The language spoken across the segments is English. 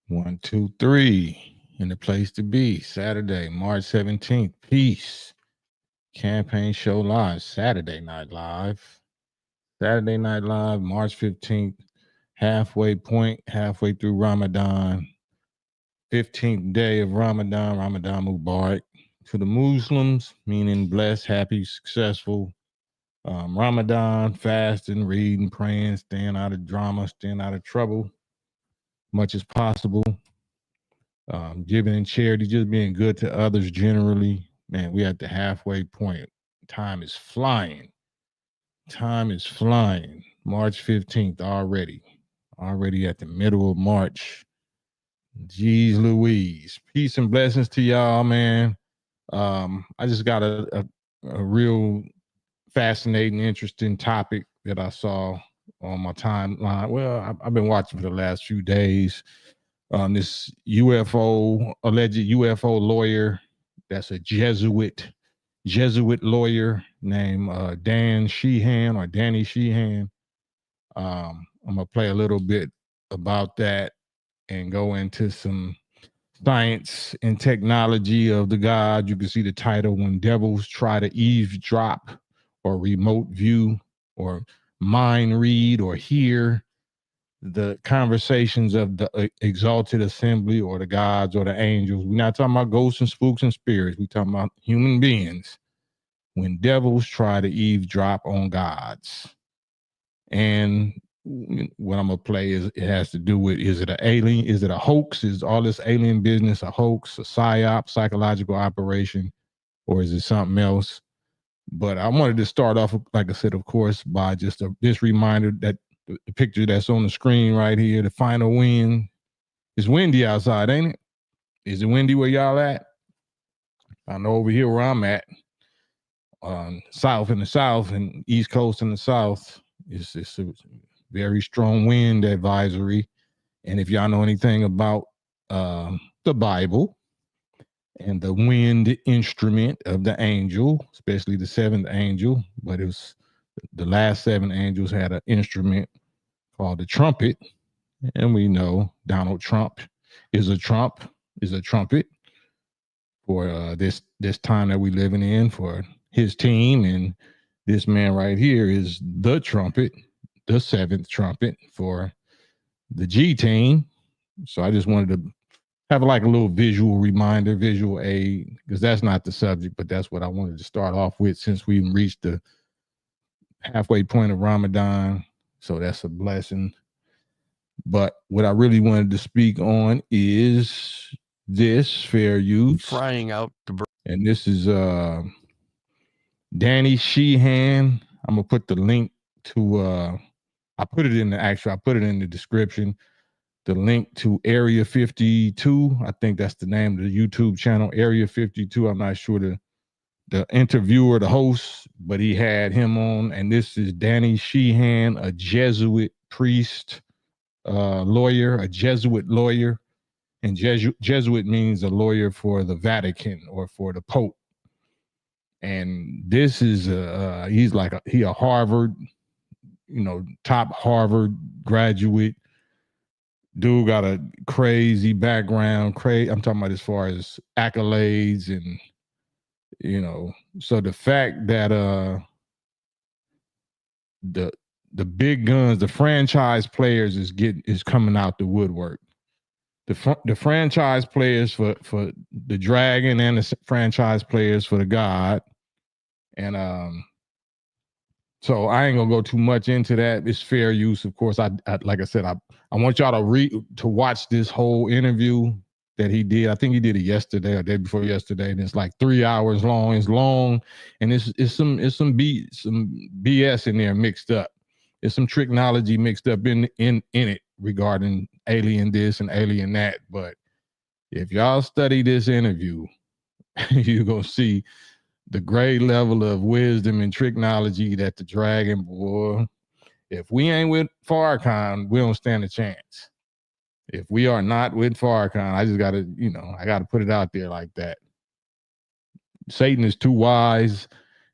One, two, three. In the place to be. Saturday, March 17th. Peace. Campaign show live. Saturday Night Live. Saturday Night Live, March 15th. Halfway point, halfway through Ramadan. 15th day of Ramadan. Ramadan Mubarak. To the Muslims, meaning blessed, happy, successful. Ramadan, fasting, reading, praying, staying out of drama, staying out of trouble, much as possible. Giving in charity, just being good to others generally. Man, we at the halfway point. Time is flying. Time is flying. March 15th already. Already at the middle of March. Jeez Louise. Peace and blessings to y'all, man. I just got a real fascinating, interesting topic that I saw on my timeline. Well, I've been watching for the last few days. This alleged UFO lawyer, that's a Jesuit lawyer named Danny Sheehan. I'm gonna play a little bit about that and go into some science and technology of the God. You can see the title, When Devils Try to Eavesdrop or Remote View or Mind Read or Hear the conversations of the exalted assembly or the gods or the angels. We're not talking about ghosts and spooks and spirits. We're talking about human beings. When devils try to eavesdrop on gods. And what I'm going to play is, it has to do with, is it an alien? Is it a hoax? Is all this alien business a hoax, a psyop, psychological operation, or is it something else? But I wanted to start off, like I said, of course, by just this reminder that the picture that's on the screen right here, the final wind. It's windy outside, ain't it? Is it windy where y'all at? I know over here where I'm at, south in the south and east coast in the south, it's a very strong wind advisory. And if y'all know anything about the Bible and the wind instrument of the angel, especially the seventh angel, but it was the last seven angels had an instrument called the trumpet. And we know Donald Trump is a trumpet for this time that we living in, for his team. And this man right here is the trumpet, the seventh trumpet for the G team. So I just wanted to have like a little visual reminder, visual aid, because that's not the subject, but that's what I wanted to start off with since we reached the halfway point of Ramadan. So that's a blessing. But what I really wanted to speak on is this fair use. Frying out the and this is Danny Sheehan. I'm gonna put the link to I put it in the description. The link to Area 52. I think that's the name of the YouTube channel, Area 52. I'm not sure the interviewer, the host, but he had him on. And this is Danny Sheehan, a Jesuit priest, lawyer, a Jesuit lawyer. And Jesuit means a lawyer for the Vatican or for the Pope. And this is he's like a Harvard, top Harvard graduate. Dude got a crazy background. I'm talking about as far as accolades and, so the fact that the big guns, the franchise players is coming out the woodwork. The franchise players for the Dragon and the franchise players for the God. And so I ain't gonna go too much into that. It's fair use, of course. I like I said, I want y'all to watch this whole interview that he did. I think he did it yesterday or day before yesterday, and it's like 3 hours long. It's long, and it's some BS in there mixed up. There's some technology mixed up in it regarding alien this and alien that. But if y'all study this interview, you're gonna see the grade level of wisdom and technology that the Dragon, boy, if we ain't with Farrakhan, we don't stand a chance. If we are not with Farrakhan, I just gotta, I gotta put it out there like that. Satan is too wise.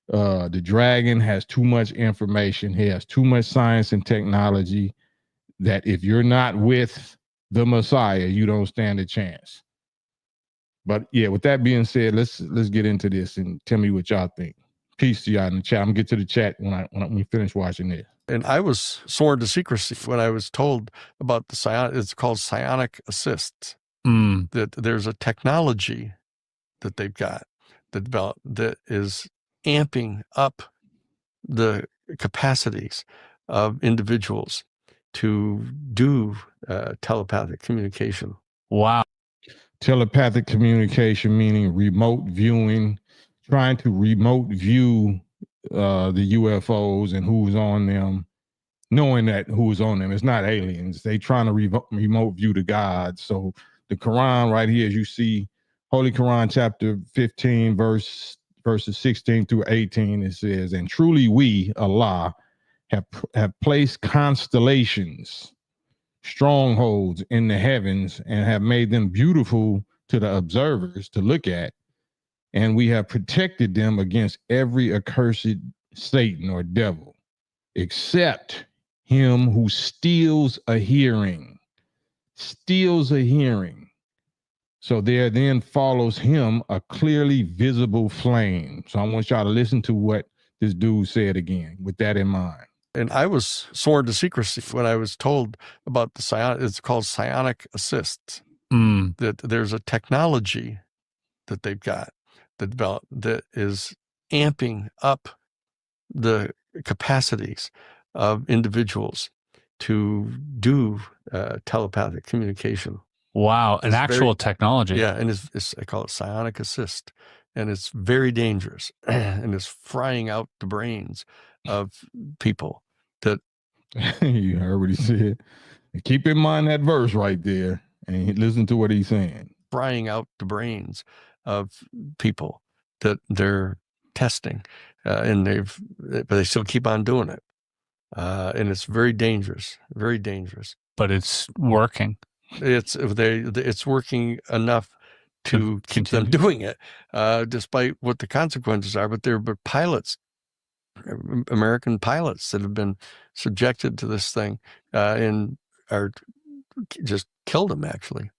The Dragon has too much information. He has too much science and technology that if you're not with the Messiah, you don't stand a chance. But yeah, with that being said, let's get into this and tell me what y'all think. Peace to y'all in the chat. I'm gonna get to the chat when we finish watching this. And I was sworn to secrecy when I was told about the psionic. It's called psionic assist. That there's a technology that they've got that developed that is amping up the capacities of individuals to do telepathic communication. Wow. Telepathic communication, meaning remote viewing, trying to remote view the UFOs and who's on them, knowing that who's on them. It's not aliens. They trying to remote view the gods. So the Quran right here, as you see, Holy Quran chapter 15, verses 16 through 18, it says, and truly we, Allah, have placed constellations, strongholds in the heavens, and have made them beautiful to the observers to look at. And we have protected them against every accursed Satan or devil, except him who steals a hearing. So there then follows him a clearly visible flame. So I want y'all to listen to what this dude said again with that in mind. And I was sworn to secrecy when I was told about the psionic. It's called psionic assist. That there's a technology that they've got that developed that is amping up the capacities of individuals to do telepathic communication. Wow, an actual technology. Yeah, and I call it psionic assist, and it's very dangerous, and it's frying out the brains of people. That you heard what he said. Keep in mind that verse right there, and listen to what he's saying. Frying out the brains of people that they're testing, and but they still keep on doing it, and it's very dangerous, very dangerous. But it's working. It's working enough to keep them doing it, despite what the consequences are. But there are pilots, American pilots, that have been subjected to this thing, and are just killed them, actually.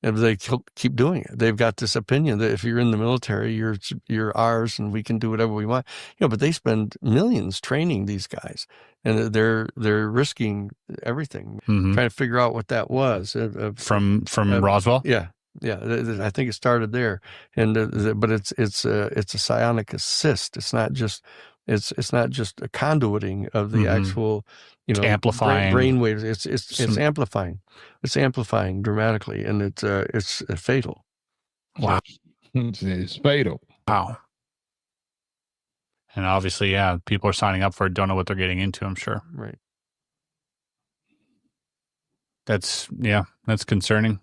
And they keep doing it. They've got this opinion that if you're in the military, you're ours, and we can do whatever we want. But they spend millions training these guys, and they're risking everything, trying to figure out what that was from Roswell. Yeah. I think it started there, and but it's a psionic assist. It's not just a conduiting of the actual, amplifying brainwaves. It's amplifying. It's amplifying dramatically, and it's fatal. Wow. It's fatal. Wow. And obviously, yeah, people are signing up for it, don't know what they're getting into, I'm sure. Right. That's concerning.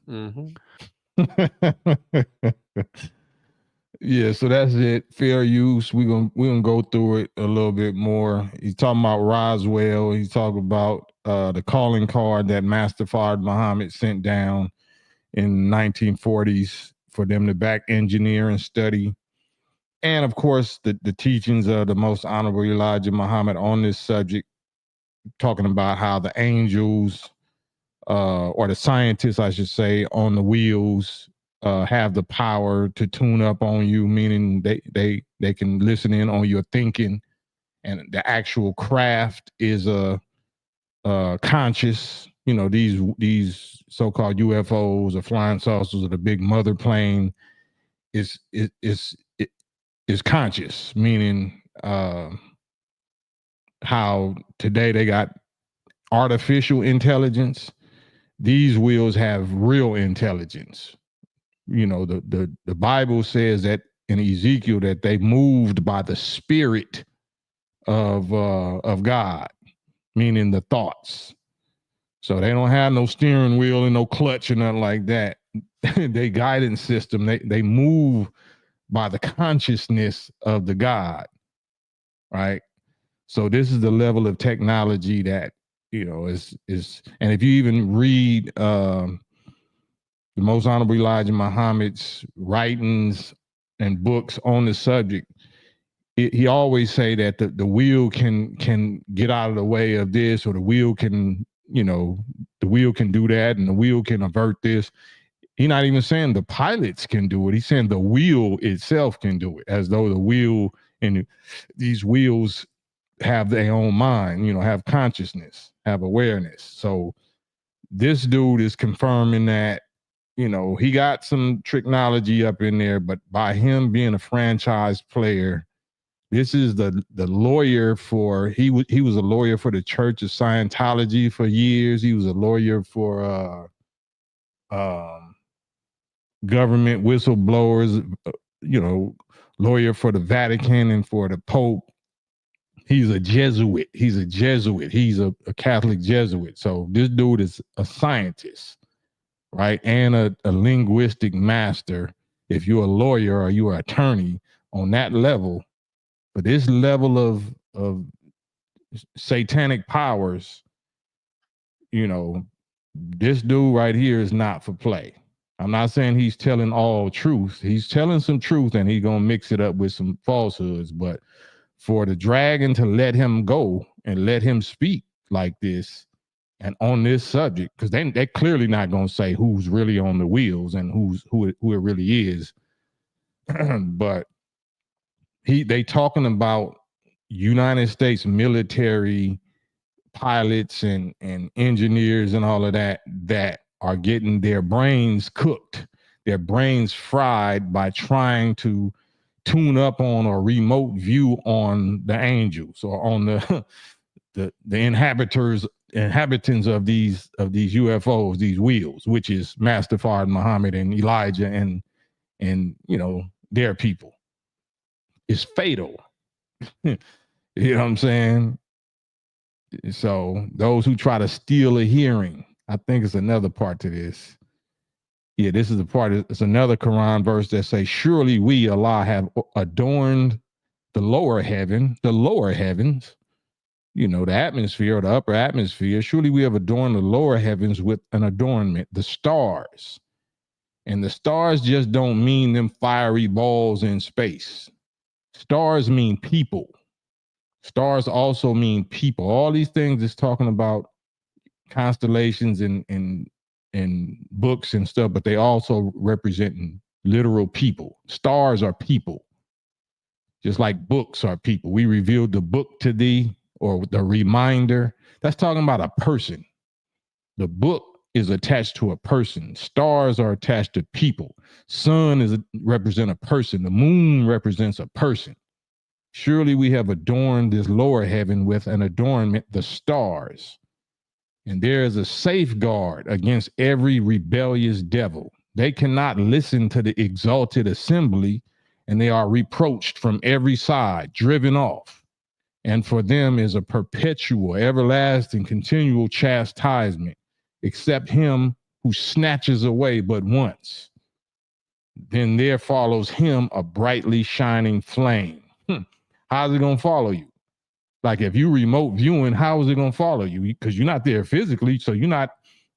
Yeah, so that's it. Fair use. We're gonna go through it a little bit more. He's talking about Roswell. He's talking about the calling card that Master Fard Muhammad sent down in the 1940s for them to back engineer and study. And of course, the teachings of the Most Honorable Elijah Muhammad on this subject, talking about how the angels, or the scientists, I should say, on the wheels, have the power to tune up on you, meaning they can listen in on your thinking, and the actual craft is conscious. These so-called UFOs or flying saucers or the big mother plane is conscious, meaning how today they got artificial intelligence. These wheels have real intelligence. The Bible says that in Ezekiel that they moved by the spirit of God, meaning the thoughts. So they don't have no steering wheel and no clutch or nothing like that. They guidance system, they move by the consciousness of the God, right? So this is the level of technology that is, and if you even read the Most Honorable Elijah Muhammad's writings and books on the subject, he always say that the wheel can get out of the way of this, or the wheel can, the the wheel can do that, and the wheel can avert this. He's not even saying the pilots can do it. He's saying the wheel itself can do it, as though the wheel and these wheels have their own mind, have consciousness, have awareness. So this dude is confirming that, he got some technology up in there, but by him being a franchise player, this is the lawyer for, he was a lawyer for the Church of Scientology for years. He was a lawyer for government whistleblowers, lawyer for the Vatican and for the Pope. He's a Jesuit. He's a Catholic Jesuit. So this dude is a scientist, right? And a linguistic master. If you're a lawyer or you're an attorney on that level, but this level of satanic powers, this dude right here is not for play. I'm not saying he's telling all truth. He's telling some truth and he's going to mix it up with some falsehoods. But for the dragon to let him go and let him speak like this and on this subject, because they're clearly not going to say who's really on the wheels and who it really is. But they talking about United States military pilots and engineers and all of that are getting their brains cooked, their brains fried by trying to tune up on or remote view on the angels or on the inhabitants of these UFOs, these wheels, which is Master Fard, Muhammad, and Elijah and their people. It's fatal. You know what I'm saying? So those who try to steal a hearing, I think it's another part to this. Yeah, this is the part. It's another Quran verse that says, surely we, Allah, have adorned the lower heavens, the atmosphere or the upper atmosphere. Surely we have adorned the lower heavens with an adornment, the stars. And the stars just don't mean them fiery balls in space. Stars mean people. Stars also mean people. All these things is talking about constellations and books and stuff, but they also represent literal people. Stars are people, just like books are people. We revealed the book to thee, or the reminder. That's talking about a person. The book is attached to a person. Stars are attached to people. Sun represent a person. The moon represents a person. Surely we have adorned this lower heaven with an adornment, the stars. And there is a safeguard against every rebellious devil. They cannot listen to the exalted assembly, and they are reproached from every side, driven off. And for them is a perpetual, everlasting, continual chastisement, except him who snatches away but once. Then there follows him a brightly shining flame. How's it going to follow you? Like if you remote viewing, how is it going to follow you? Because you're not there physically, so you're not,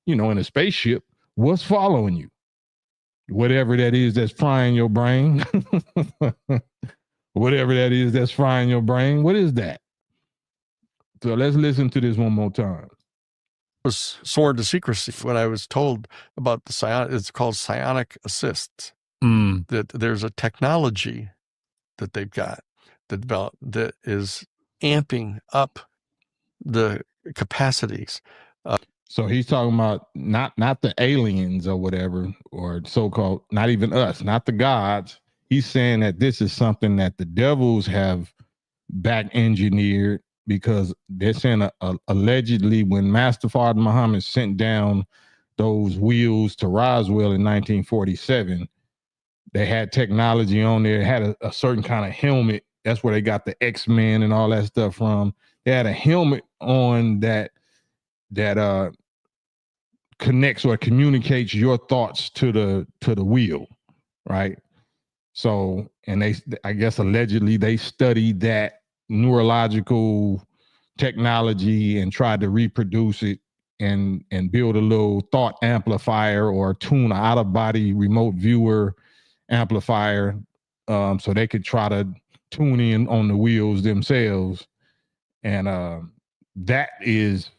in a spaceship. What's following you? Whatever that is that's frying your brain. Whatever that is that's frying your brain. What is that? So let's listen to this one more time. Was sworn to secrecy when I was told about the psionic. It's called psionic assist. That there's a technology that they've got that developed that is amping up the capacities. So he's talking about not the aliens or whatever, or so-called, not even us, not the gods. He's saying that this is something that the devils have back engineered, because they're saying allegedly when Master Fard Muhammad sent down those wheels to Roswell in 1947, they had technology on there, had a certain kind of helmet. That's where they got the X-Men and all that stuff from. They had a helmet on that connects or communicates your thoughts to the wheel, right? So, and I guess allegedly they studied that neurological technology and tried to reproduce it and build a little thought amplifier or tune out of body remote viewer amplifier, so they could try to tune in on the wheels themselves. And that is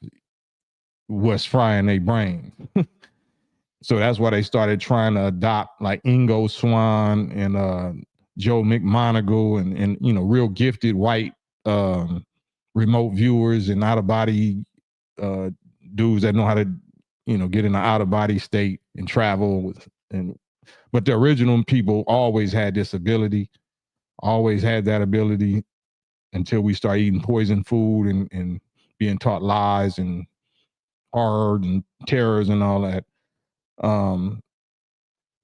was frying their brain. So that's why they started trying to adopt like Ingo Swann and Joe McMoneagle and real gifted white remote viewers and out of body dudes that know how to get in an out of body state and travel but the original people always had this ability, always had that ability until we start eating poison food and being taught lies and horror and terrors and all that.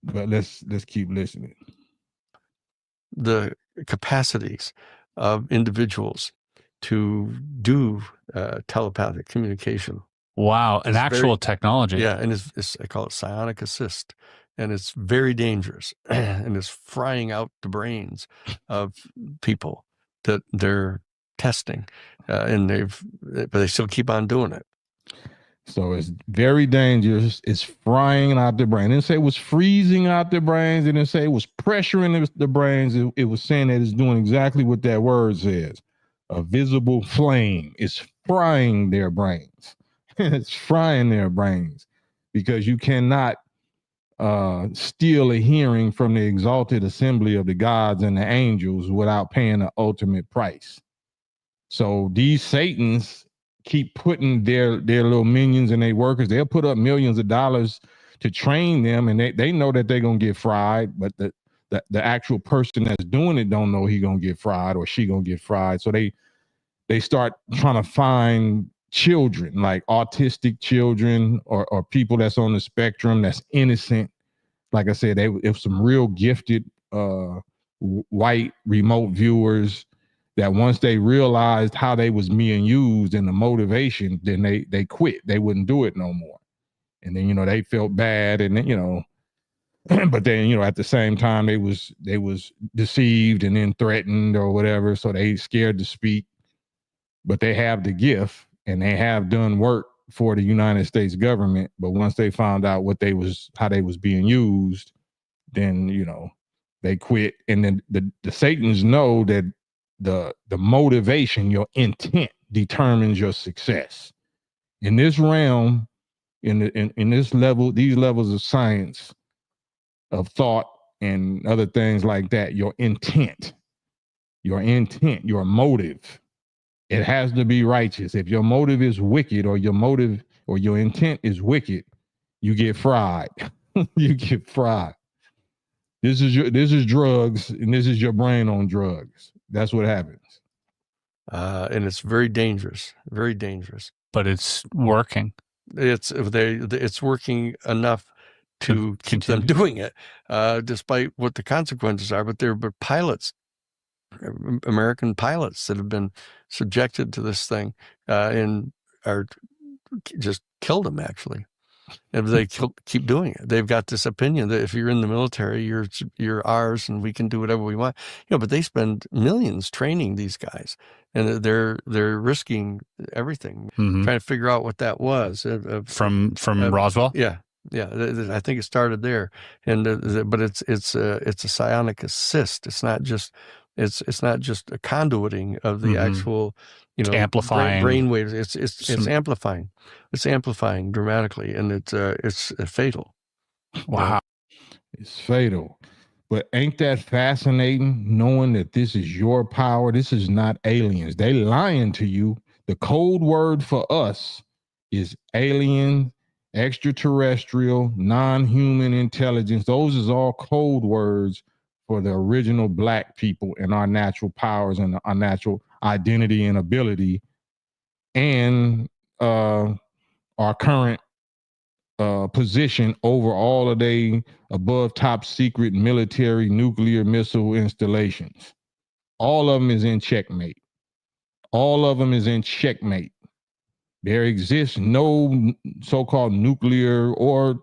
But let's keep listening. The capacities of individuals to do telepathic communication. Wow, an actual technology. Yeah, and I call it psionic assist, and it's very dangerous, and it's frying out the brains of people that they're testing, but they still keep on doing it. So it's very dangerous. It's frying out the brain. It didn't say it was freezing out the brains. It didn't say it was pressuring the brains. It was saying that it's doing exactly what that word says. A visible flame is frying their brains. It's frying their brains because you cannot steal a hearing from the exalted assembly of the gods and the angels without paying the ultimate price. So these Satans keep putting their little minions and their workers, they'll put up millions of dollars to train them, and they know that they're gonna get fried, but the actual person that's doing it don't know he gonna get fried or she gonna get fried. So they start trying to find children, like autistic children or people that's on the spectrum that's innocent. Like I said, if some real gifted white remote viewers that once they realized how they was being used and the motivation, then they quit. They wouldn't do it no more. And then, they felt bad. And then, but then, at the same time, they was deceived and then threatened or whatever. So they scared to speak, but they have the gift and they have done work for the United States government. But once they found out how they was being used, then, they quit. And then the Satans know that the motivation, your intent determines your success. In this realm, in this level, these levels of science, of thought and other things like that, your intent, your motive, it has to be righteous. If your motive is wicked or your intent is wicked, you get fried. You get fried. This is drugs, and this is your brain on drugs. That's what happens. And it's very dangerous, very dangerous. But it's working. It's working enough to keep them doing it, despite what the consequences are. But they're pilots, American pilots that have been subjected to this thing, and are just killed them actually. And they keep doing it. They've got this opinion that if you're in the military, you're ours, and we can do whatever we want. But they spend millions training these guys, and they're risking everything, trying to figure out what that was from Roswell. Yeah. I think it started there, and but it's a psionic assist. It's not just a conduiting of the actual amplifying brain waves. It's amplifying. It's amplifying dramatically, and it's fatal. Wow. It's fatal. But ain't that fascinating, knowing that this is your power? This is not aliens. They lying to you. The code word for us is alien, extraterrestrial, non-human intelligence. Those is all code words for the original black people and our natural powers and our natural identity and ability, and our current position over all of the above top secret military nuclear missile installations. All of them is in checkmate. All of them is in checkmate. There exists no so-called nuclear or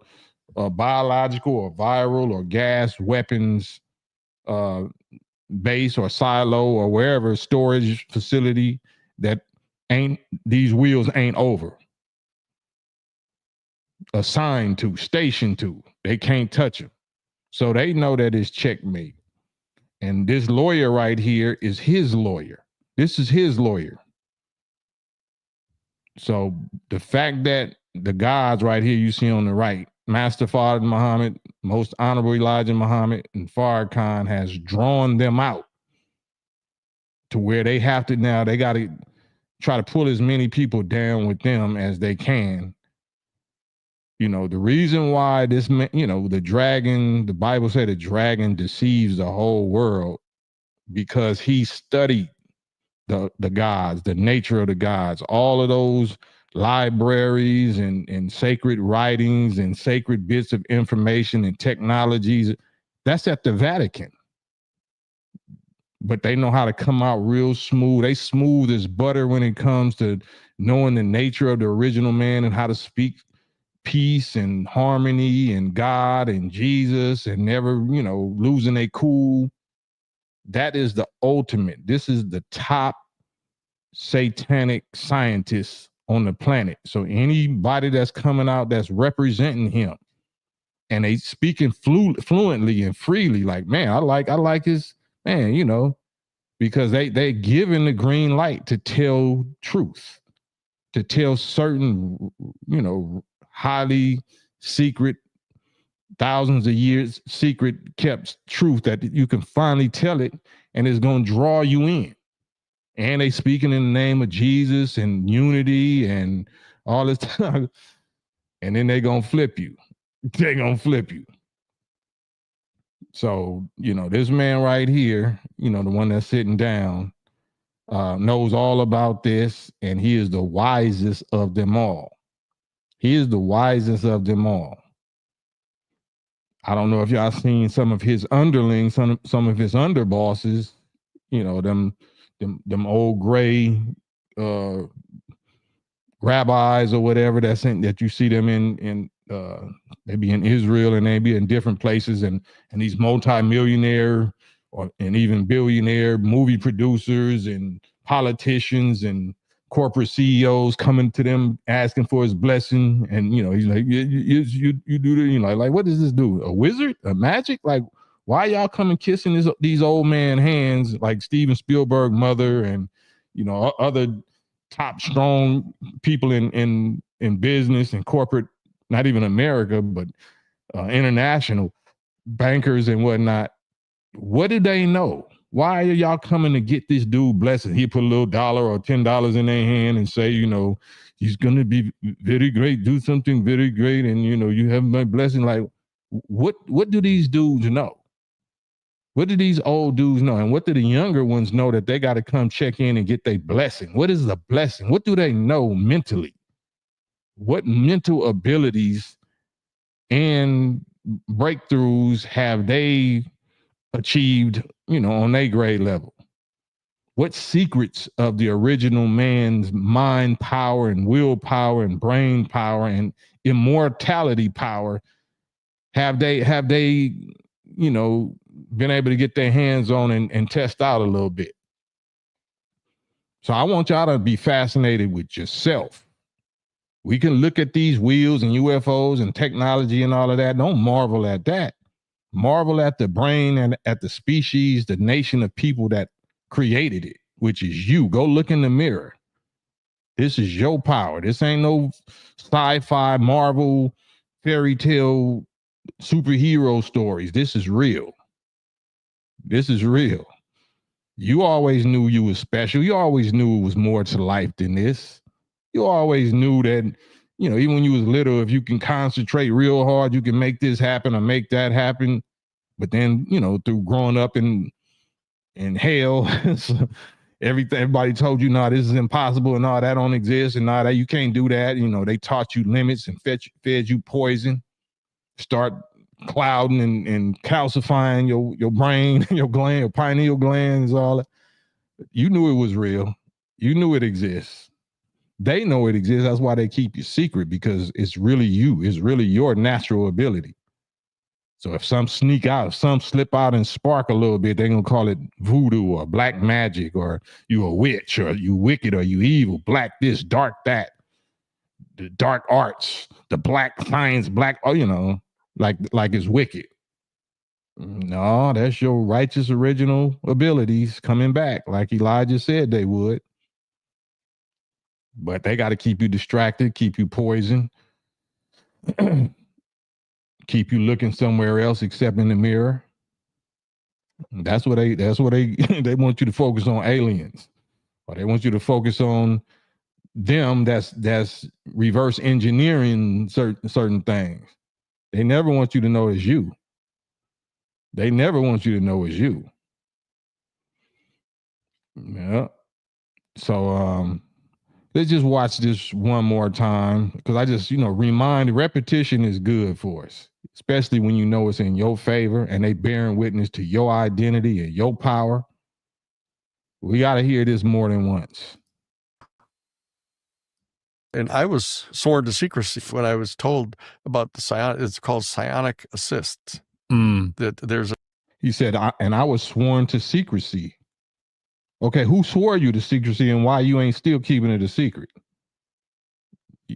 biological or viral or gas weapons base or silo or wherever storage facility that these wheels ain't over. Assigned to, stationed to. They can't touch them. So they know that it's checkmate. And this lawyer right here is his lawyer. This is his lawyer. So the fact that the gods right here you see on the right, Master Father Muhammad, Most Honorable Elijah Muhammad, and Farrakhan has drawn them out to where they have to now, they got to try to pull as many people down with them as they can. You know, the reason why this, you know, the dragon, the Bible said the dragon deceives the whole world because he studied the gods, the nature of the gods, all of those libraries and sacred writings and sacred bits of information and technologies. That's at the Vatican. But they know how to come out real smooth. They smooth as butter when it comes to knowing the nature of the original man and how to speak peace and harmony and God and Jesus and never, you know, losing a cool. That is the ultimate. This is the top satanic scientists on the planet. So anybody that's coming out that's representing him and they speaking fluently and freely, like, man, I like his, man, you know, because they given the green light to tell truth, to tell certain, you know, highly secret, thousands of years secret kept truth that you can finally tell it and it's going to draw you in. And they speaking in the name of Jesus and unity and all this time. And then they going to flip you. They going to flip you. So, you know, this man right here, you know, the one that's sitting down, knows all about this, and he is the wisest of them all. He is the wisest of them all. I don't know if y'all seen some of his underlings, some of his underbosses, you know, them old gray rabbis or whatever that you see them in they be in Israel and they be in different places, and these multi-millionaire and even billionaire movie producers and politicians and corporate CEOs coming to them asking for his blessing. And you know, he's like, you do the, you know, like what does this do? A wizard? A magic? Like, why y'all coming kissing these old man hands like Steven Spielberg mother and, you know, other top strong people in business and corporate, not even America, but international bankers and whatnot. What did they know? Why are y'all coming to get this dude blessing? He put a little $1 or $10 in their hand and say, you know, he's going to be very great, do something very great. And, you know, you have my blessing. Like, what do these dudes know? What do these old dudes know? And what do the younger ones know that they got to come check in and get their blessing? What is the blessing? What do they know mentally? What mental abilities and breakthroughs have they achieved, you know, on their grade level? What secrets of the original man's mind power and willpower and brain power and immortality power have they, you know, been able to get their hands on and test out a little bit? So I want y'all to be fascinated with yourself. We can look at these wheels and UFOs and technology and all of that. Don't marvel at that. Marvel at the brain and at the species, the nation of people that created it, which is you. Go look in the mirror. This is your power. This ain't no sci-fi, Marvel, fairy tale, superhero stories. This is real. This is real. You always knew you was special. You always knew it was more to life than this. You always knew that, you know, even when you was little, if you can concentrate real hard, you can make this happen or make that happen. But then, you know, through growing up in hell, everybody told you, no, this is impossible and all that don't exist and all that, you can't do that. You know, they taught you limits and fed you poison, start clouding and calcifying your brain, your gland, your pineal glands, all that. You knew it was real. You knew it exists. They know it exists. That's why they keep you secret, because it's really you. It's really your natural ability. So if some sneak out, if some slip out and spark a little bit, they're going to call it voodoo or black magic, or you a witch, or you wicked, or you evil, black this, dark that, the dark arts, the black science, black, oh, you know, like it's wicked. No, that's your righteous original abilities coming back, like Elijah said they would. But they got to keep you distracted, keep you poisoned, keep you looking somewhere else except in the mirror. That's what they they want you to focus on aliens, or they want you to focus on them. That's reverse engineering certain things. They never want you to know it's you. They never want you to know it's you. Yeah. So let's just watch this one more time, because I just, repetition is good for us, especially when you know it's in your favor and they bearing witness to your identity and your power. We got to hear this more than once. And I was sworn to secrecy when I was told about the psionic. It's called psionic assist. That there's a. He said, I was sworn to secrecy. Okay, who swore you to secrecy, and why you ain't still keeping it a secret?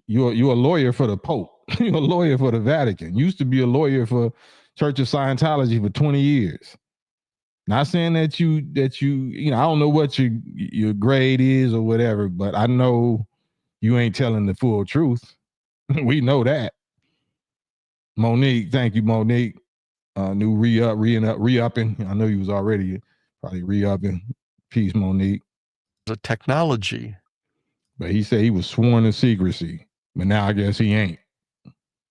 You're a lawyer for the Pope. You're a lawyer for the Vatican. Used to be a lawyer for Church of Scientology for 20 years. Not saying that you I don't know what your grade is or whatever, but I know you ain't telling the full truth. We know that. Monique, thank you, Monique. New re-upping. I know you was already probably re-upping. Peace, Monique. A technology. But he said he was sworn to secrecy. But now I guess he ain't.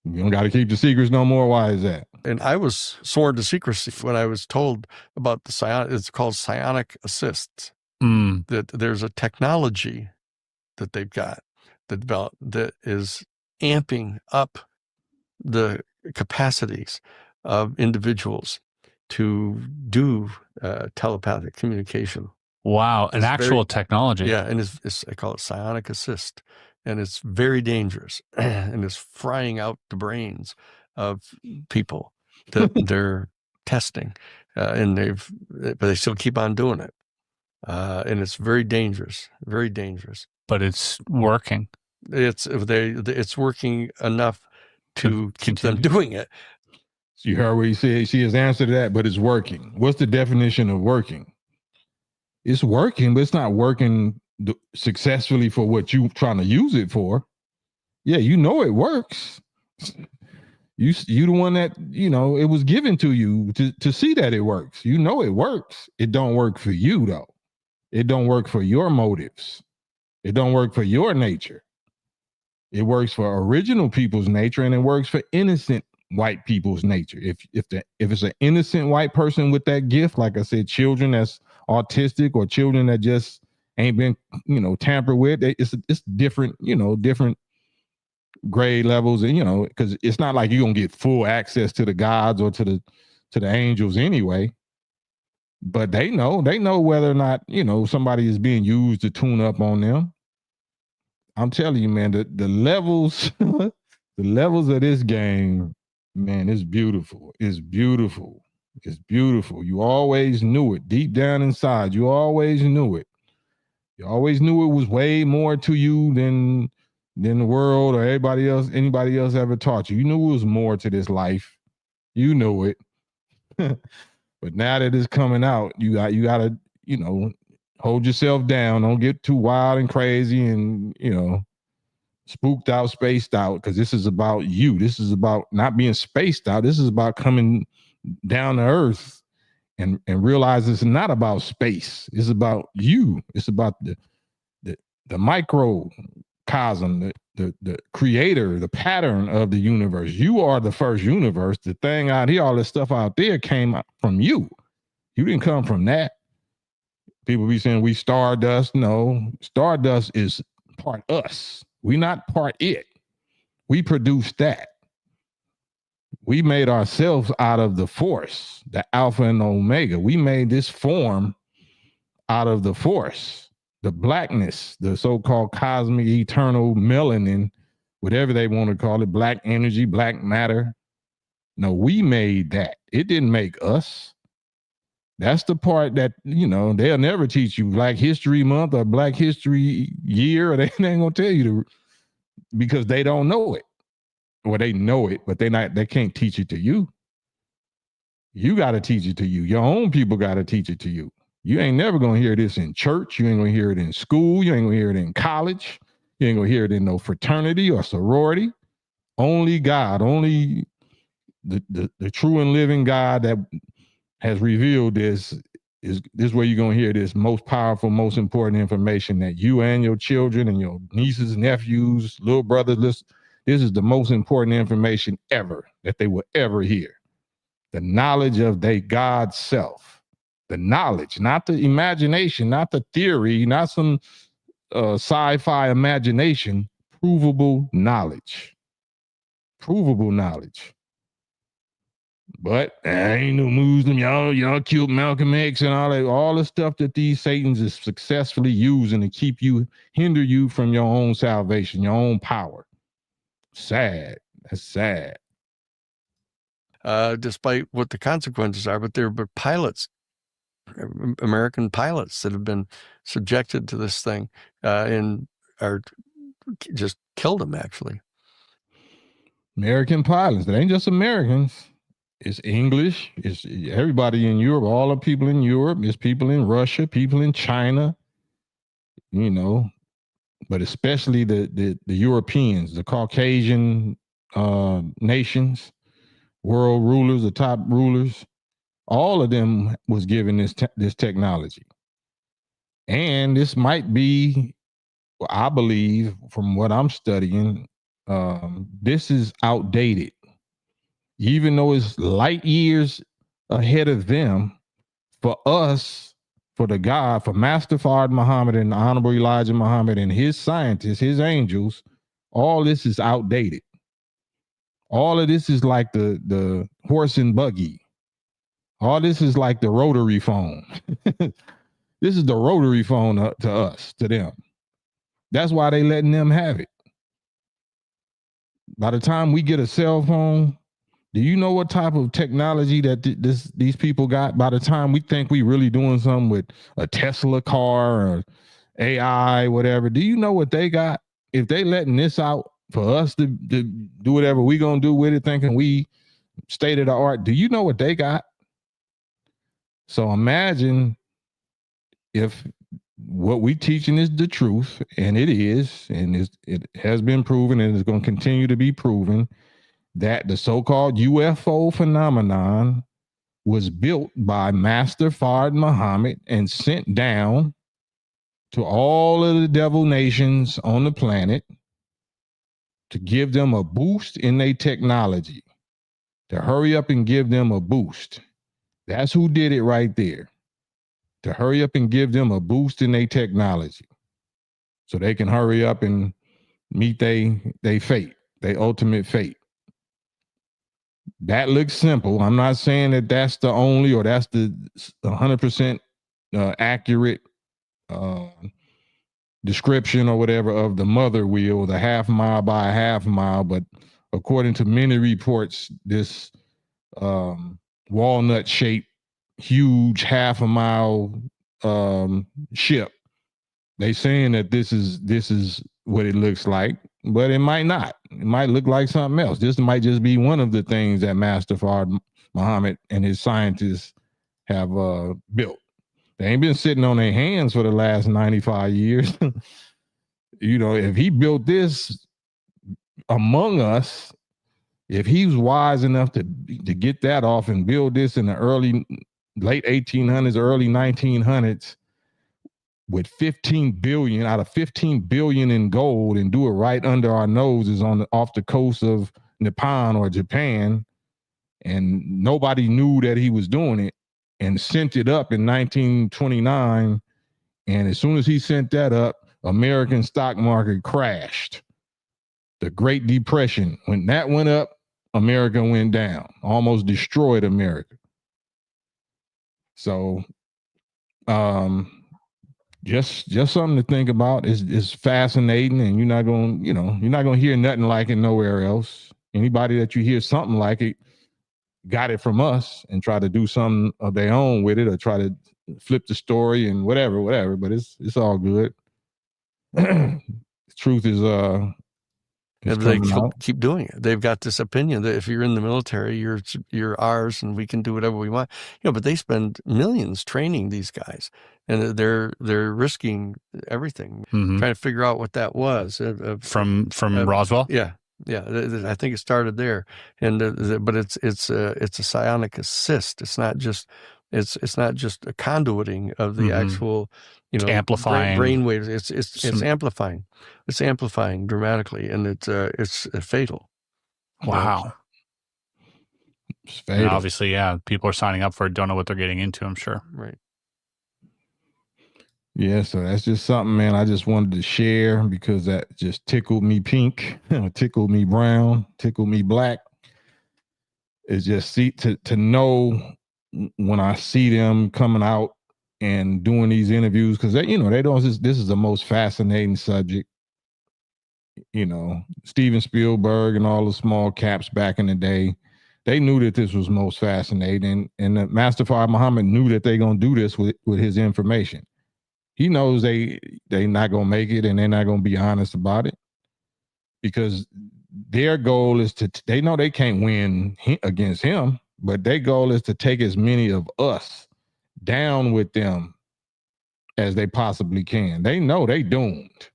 You don't got to keep the secrets no more. Why is that? And I was sworn to secrecy when I was told about the psionic. It's called psionic assist. That there's a technology that they've got that developed that is amping up the capacities of individuals to do telepathic communication. Wow, an actual technology. Yeah, and I call it psionic assist, and it's very dangerous, and it's frying out the brains of people that they're testing, and but they still keep on doing it, and it's very dangerous, very dangerous. But it's working. It's working enough to keep them doing it. So you heard what he said. She has answered that, but it's working. What's the definition of working? It's working, but it's not working successfully for what you trying to use it for. Yeah, you know it works. You the one that, it was given to you to see that it works. You know it works. It don't work for you, though. It don't work for your motives. It don't work for your nature. It works for original people's nature, and it works for innocent white people's nature. If it's an innocent white person with that gift, like I said, children that's autistic or children that just ain't been, tampered with, it's different, different grade levels, and because it's not like you're gonna get full access to the gods or to the angels anyway. But they know whether or not, somebody is being used to tune up on them. I'm telling you, man, the levels, the levels of this game, man, it's beautiful. It's beautiful. It's beautiful. You always knew it deep down inside. You always knew it. You always knew it was way more to you than the world or anybody else ever taught you. You knew it was more to this life. You knew it. But now that it's coming out, you got to, hold yourself down. Don't get too wild and crazy and, spooked out, spaced out, because this is about you. This is about not being spaced out. This is about coming down to earth and realize it's not about space. It's about you. It's about the microcosm, the creator, the pattern of the universe. You are the first universe. The thing out here, all this stuff out there came from you. You didn't come from that. People be saying we stardust. No, stardust is part us. We not part it. We produced that. We made ourselves out of the force, the alpha and omega. We made this form out of the force, the blackness, the so-called cosmic eternal melanin, whatever they want to call it, black energy, black matter. No, we made that. It didn't make us. That's the part that, they'll never teach you Black History Month or Black History Year, or they ain't gonna tell you because they don't know it. Well, they know it, but they can't teach it to you. You got to teach it to you. Your own people got to teach it to you. You ain't never gonna hear this in church. You ain't gonna hear it in school. You ain't gonna hear it in college. You ain't gonna hear it in no fraternity or sorority. Only God, only the true and living God that has revealed this is where you're going to hear this most powerful, most important information that you and your children and your nieces, nephews, little brothers, this is the most important information ever that they will ever hear. The knowledge of their God self. The knowledge, not the imagination, not the theory, not some sci-fi imagination, provable knowledge. Provable knowledge. But I ain't no Muslim. Y'all killed Malcolm X and all the stuff that these Satans is successfully using to keep you, hinder you from your own salvation, your own power. Sad. That's sad. Despite what the consequences are, but there were pilots, American pilots that have been subjected to this thing and are just killed them, actually. American pilots. It ain't just Americans. It's English. It's everybody in Europe, all the people in Europe. It's people in Russia, people in China, you know, but especially the Europeans, the Caucasian nations, world rulers, the top rulers, all of them was given this technology. And this might be, I believe, from what I'm studying, this is outdated. Even though it's light years ahead of them, for us, for Master Fard Muhammad and Honorable Elijah Muhammad and his scientists, his angels, all this is outdated. All of this is like the horse and buggy. All this is like the rotary phone. This is the rotary phone to us, to them. That's why they letting them have it. By the time we get a cell phone, do you know what type of technology that these people got? By the time we think we really doing something with a Tesla car or AI, whatever, do you know what they got? If they letting this out for us to do whatever we gonna do with it, thinking we state of the art, do you know what they got? So imagine if what we teaching is the truth, and it is, and it has been proven, and it's going to continue to be proven, that the so-called UFO phenomenon was built by Master Fard Muhammad and sent down to all of the devil nations on the planet to give them a boost in their technology, to hurry up and give them a boost. That's who did it right there. To hurry up and give them a boost in their technology so they can hurry up and meet their fate, their ultimate fate. That looks simple. I'm not saying that that's the only or that's the 100% accurate description or whatever of the mother wheel, the half mile by a half mile, but according to many reports, this walnut-shaped, huge half a mile ship, they saying that this is what it looks like, but it might not. It might look like something else. This might just be one of the things that Master Fard Muhammad and his scientists have built. They ain't been sitting on their hands for the last 95 years. You know, if he built this among us, if he was wise enough to get that off and build this in the late 1800s, early 1900s, with 15 billion out of 15 billion in gold, and do it right under our noses off the coast of Nippon or Japan, and nobody knew that he was doing it, and sent it up in 1929. And as soon as he sent that up, American stock market crashed. The Great Depression, when that went up, America went down, almost destroyed America. So just something to think about. It's fascinating, and you're not gonna hear nothing like it nowhere else. Anybody that you hear something like it got it from us and try to do something of their own with it, or try to flip the story and whatever. But it's all good. The truth is if they keep doing it. They've got this opinion that if you're in the military, you're ours and we can do whatever we want. But they spend millions training these guys, and they're risking everything, trying to figure out what that was. From Roswell? Yeah. Yeah, I think it started there, and but it's a psionic assist. It's not just a conduiting of the actual, It's amplifying brain waves. It's amplifying. It's amplifying dramatically, and it's fatal. Wow. It's And fatal. obviously, yeah, people are signing up for it, don't know what they're getting into, I'm sure. Right. Yeah, so that's just something, man, I just wanted to share because that just tickled me pink, tickled me brown, tickled me black. It's just to know when I see them coming out and doing these interviews, because they don't, this is the most fascinating subject. Steven Spielberg and all the small caps back in the day, they knew that this was most fascinating, and the Master Fard Muhammad knew that they're gonna do this with his information. He knows they not gonna make it, and they're not gonna be honest about it, because their goal is they know they can't win against him, but their goal is to take as many of us down with them as they possibly can. They know they doomed.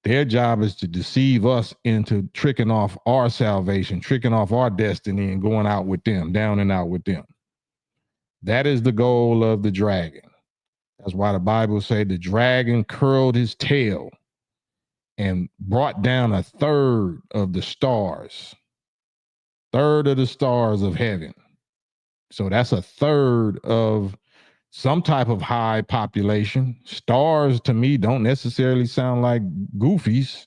Their job is to deceive us into tricking off our salvation, tricking off our destiny, and going out with them, down and out with them. That is the goal of the dragon. That's why the Bible says the dragon curled his tail and brought down a third of the stars of heaven. So that's a third of some type of high population. Stars to me don't necessarily sound like goofies.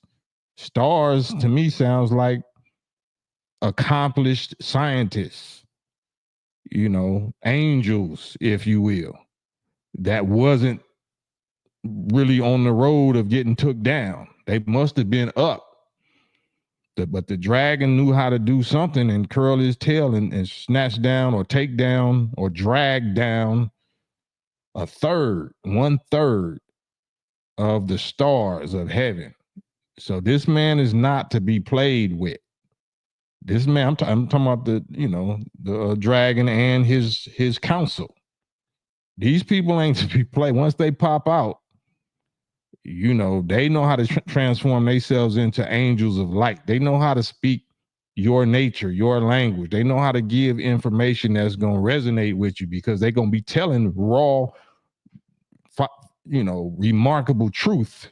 Stars to me sounds like accomplished scientists, angels, if you will, that wasn't really on the road of getting took down. They must have been up. But the dragon knew how to do something and curl his tail and snatch down or take down or drag down a third, 1/3 of the stars of heaven. So this man is not to be played with. This man, I'm talking about the dragon and his council. These people ain't to be played. Once they pop out, they know how to transform themselves into angels of light. They know how to speak your nature, your language. They know how to give information that's going to resonate with you, because they're going to be telling raw, remarkable truth.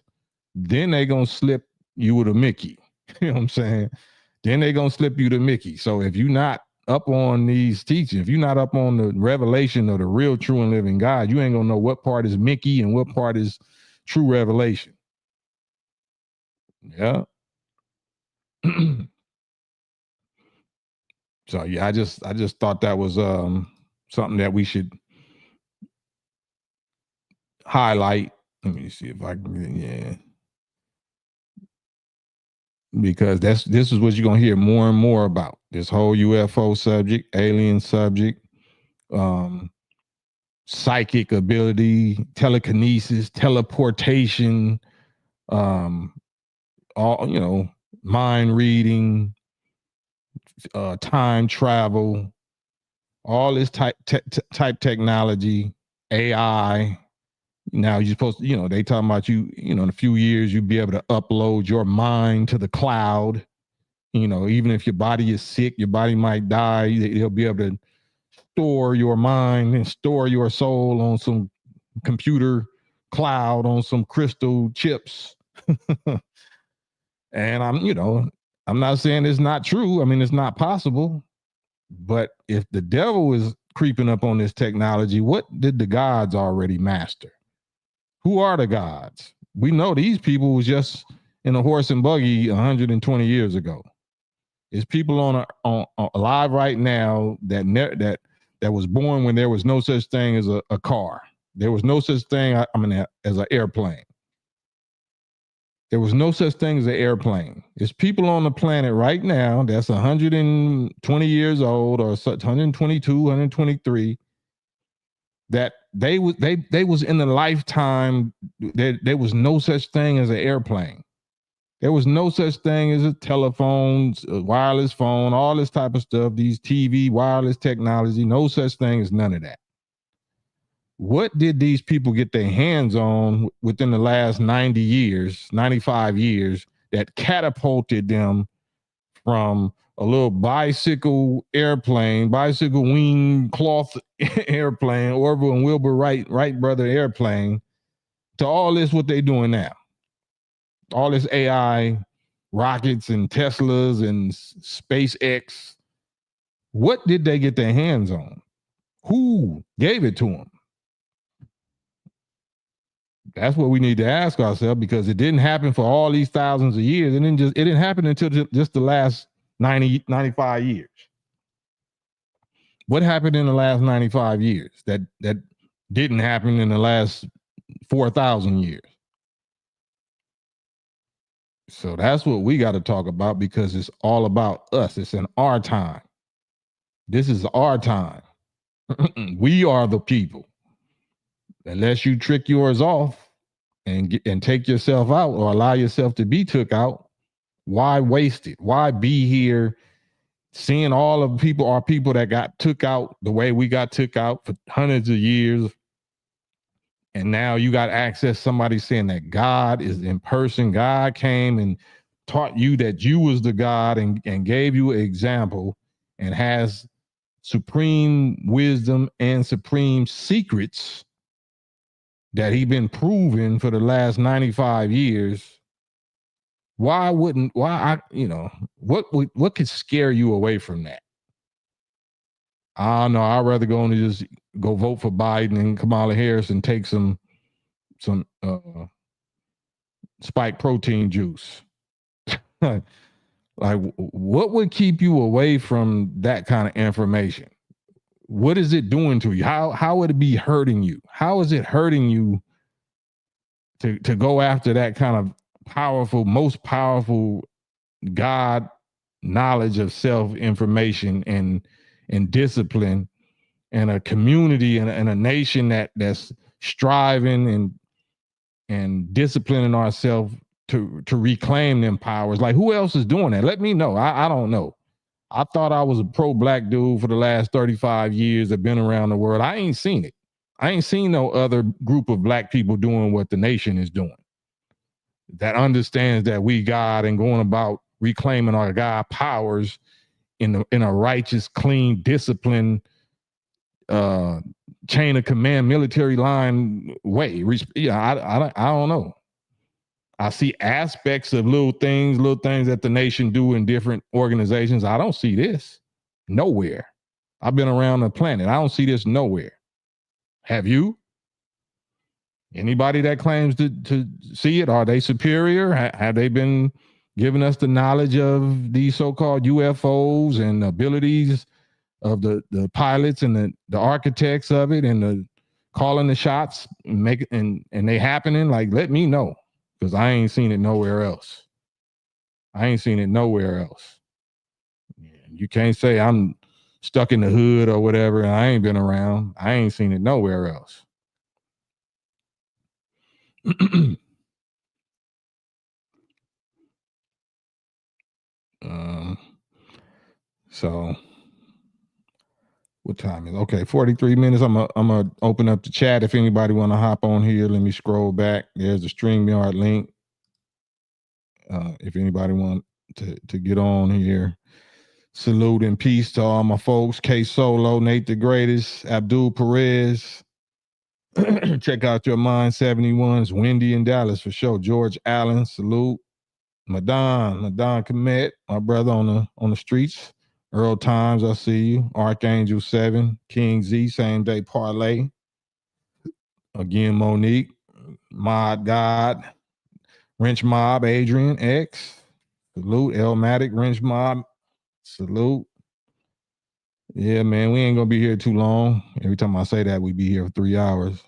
Then they're going to slip you with a Mickey. You know what I'm saying? Then they're going to slip you the Mickey. So if you're not up on these teachings, if you're not up on the revelation of the real, true, and living God, you ain't going to know what part is Mickey and what part is true revelation. Yeah. So yeah, I just thought that was something that we should highlight. Let me see if I can, yeah. Because this is what you're gonna hear more and more about. This whole UFO subject, alien subject, psychic ability, telekinesis, teleportation, all mind reading, time travel, all this type technology, AI. Now you're supposed to, they talking about in a few years you'll be able to upload your mind to the cloud. Even if your body is sick, your body might die, they'll be able to store your mind and store your soul on some computer cloud, on some crystal chips. And I'm not saying it's not true. I mean, it's not possible. But if the devil is creeping up on this technology, what did the gods already master? Who are the gods? We know these people was just in a horse and buggy 120 years ago. It's people on alive right now that was born when there was no such thing as a car. There was no such thing, as an airplane. There was no such thing as an airplane. There's people on the planet right now that's 120 years old, or 122, 123, that they was in the lifetime. There was no such thing as an airplane. There was no such thing as a telephone, a wireless phone, all this type of stuff, these TV, wireless technology, no such thing as none of that. What did these people get their hands on within the last 90 years, 95 years, that catapulted them from a little bicycle wing cloth airplane, Orville and Wilbur Wright brother airplane, to all this what they doing now. All this AI, rockets and Teslas and SpaceX. What did they get their hands on? Who gave it to them? That's what we need to ask ourselves, because it didn't happen for all these thousands of years. And then it didn't happen until just the last 95 years. What happened in the last 95 years that didn't happen in the last 4,000 years? So that's what we got to talk about, because it's all about us. It's in our time. This is our time. We are the people. Unless you trick yours off and take yourself out, or allow yourself to be took out, why waste it? Why be here seeing all of our people that got took out the way we got took out for hundreds of years? And now you got access to somebody saying that God is in person. God came and taught you that you was the God, and gave you an example, and has supreme wisdom and supreme secrets that he been proving for the last 95 years. What could scare you away from that? I don't know. I'd rather go and just go vote for Biden and Kamala Harris and take some spike protein juice. Like, what would keep you away from that kind of information? What is it doing to you? How would it be hurting you? How is it hurting you to go after that kind of most powerful God knowledge of self information and discipline, and a community and a nation that's striving and disciplining ourselves to reclaim them powers? Like, who else is doing that? Let me know. I don't know. I thought I was a pro-black dude for the last 35 years. I've been around the world. I ain't seen it. I ain't seen no other group of black people doing what the nation is doing, that understands that we God, and going about reclaiming our God powers in a righteous, clean, disciplined, chain of command, military line way. I don't know. I see aspects of little things that the nation do in different organizations. I don't see this nowhere. I've been around the planet. I don't see this nowhere. Have you? Anybody that claims to see it, are they superior? Have they been giving us the knowledge of these so-called UFOs and abilities of the pilots and the architects of it, and the calling the shots and they happening? Like, let me know, because I ain't seen it nowhere else. You can't say I'm stuck in the hood or whatever, and I ain't been around. I ain't seen it nowhere else. So what time is it? Okay, 43 minutes. I'm gonna open up the chat. If anybody want to hop on here, let me scroll back. There's the StreamYard link. If anybody want to get on here. Salute and peace to all my folks. K Solo, Nate the Greatest, Abdul Perez. Check out your Mind 71s, Wendy in Dallas for sure. George Allen, salute. Madan Komet, my brother on the streets. Earl Times, I see you. Archangel 7, King Z, same day parlay. Again, Monique, Mod God, Wrench Mob, Adrian X, salute. Elmatic, Wrench Mob, salute. Yeah, man, we ain't gonna be here too long. Every time I say that, we be here for 3 hours.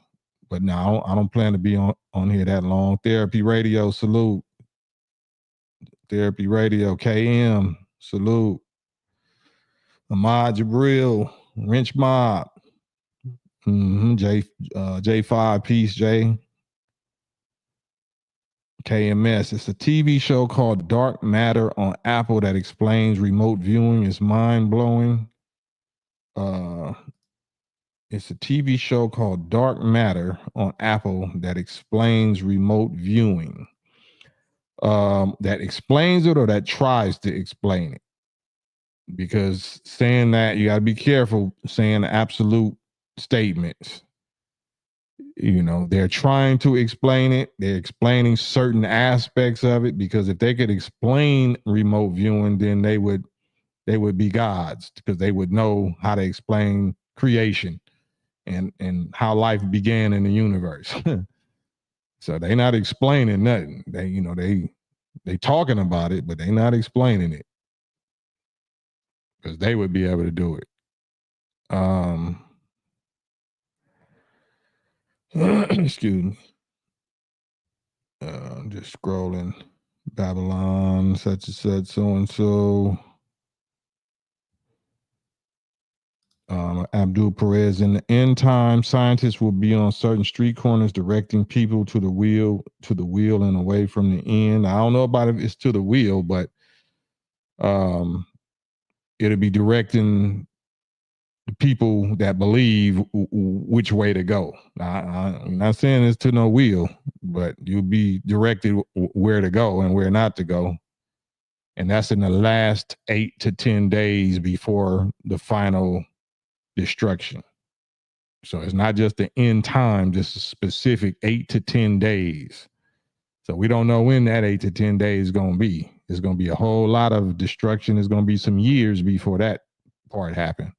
But no, I don't plan to be on here that long. Therapy Radio, salute. Therapy Radio, KM, salute. Ahmad Jabril, Wrench Mob, J5, Peace, J. KMS. It's a TV show called Dark Matter on Apple that explains remote viewing. It's mind-blowing. It's a TV show called Dark Matter on Apple that explains remote viewing. that explains it or that tries to explain it. Because saying that, you got to be careful saying absolute statements. You know, they're trying to explain it. They're explaining certain aspects of it, because if they could explain remote viewing, then they would be gods, because they would know how to explain creation and how life began in the universe. So they're not explaining nothing. They, you know, they talking about it, but they're not explaining it, because they would be able to do it. Excuse me. I'm just scrolling. Babylon, such and such, so and so. Abdul Perez, in the end time, scientists will be on certain street corners directing people to the wheel and away from the end. I don't know about if it's to the wheel, but it'll be directing the people that believe which way to go. I'm not saying it's to no wheel, but you'll be directed where to go and where not to go. And that's in the last 8 to 10 days before the final destruction. So it's not just the end time, just a specific 8 to 10 days. So we don't know when that 8 to 10 days is going to be. There's going to be a whole lot of destruction. There's going to be some years before that part happened.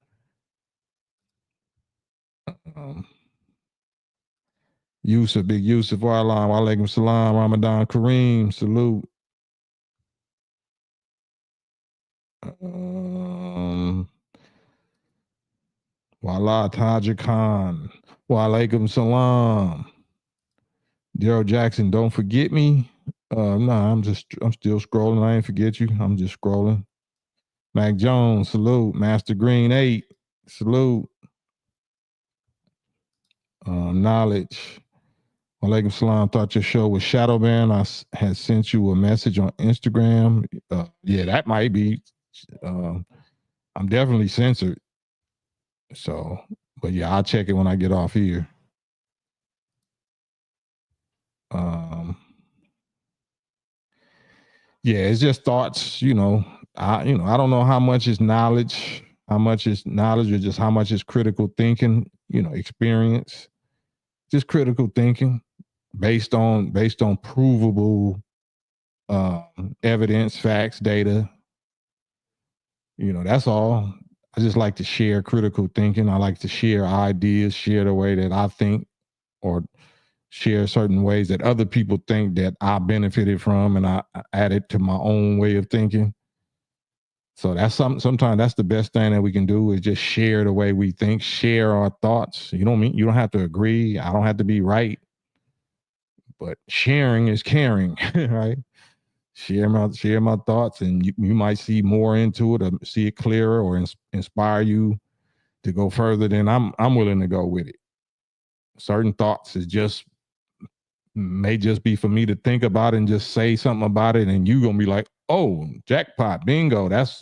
Yusuf, Big Yusuf, wa alaikum salam, Ramadan Kareem, salute. Wala Tajik Khan, wa alaikum salam. Daryl Jackson, don't forget me. No, I'm still scrolling. I ain't forget you. I'm just scrolling. Mac Jones, salute. Master Green 8, salute. Knowledge. Walaikum salam. Thought your show was shadow banned. I had sent you a message on Instagram. Yeah, that might be. I'm definitely censored. So, but yeah, I'll check it when I get off here. Yeah, it's just thoughts, I don't know how much is knowledge, or just how much is critical thinking, experience. Just critical thinking based on provable evidence, facts, data. That's all. I just like to share critical thinking. I like to share ideas, share the way that I think, or share certain ways that other people think that I benefited from, and I added to my own way of thinking. So that's sometimes that's the best thing that we can do, is just share the way we think, share our thoughts. You don't have to agree. I don't have to be right, but sharing is caring, right? Share my thoughts, and you might see more into it, or see it clearer, or inspire you to go further than I'm willing to go with it. Certain thoughts may just be for me to think about it and just say something about it, and you gonna be like, oh, jackpot, bingo, that's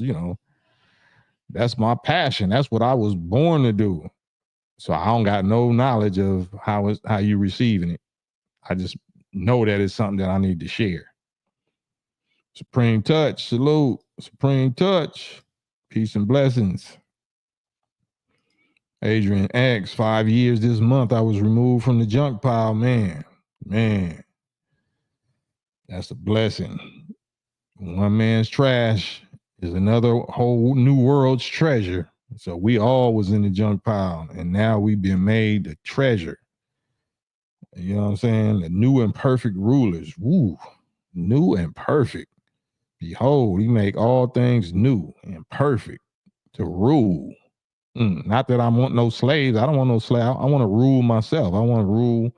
that's my passion, that's what I was born to do. So I don't got no knowledge of how you receiving it. I just know that it's something that I need to share. Supreme Touch, salute. Supreme Touch, peace and blessings. Adrian X, 5 years this month I was removed from the junk pile. Man, that's a blessing. One man's trash is another whole new world's treasure. So we all was in the junk pile, and now we've been made the treasure. You know what I'm saying? The new and perfect rulers. Woo, new and perfect. Behold, he make all things new and perfect to rule. Not that I want no slaves. I don't want no slave. I want to rule myself. I want to rule,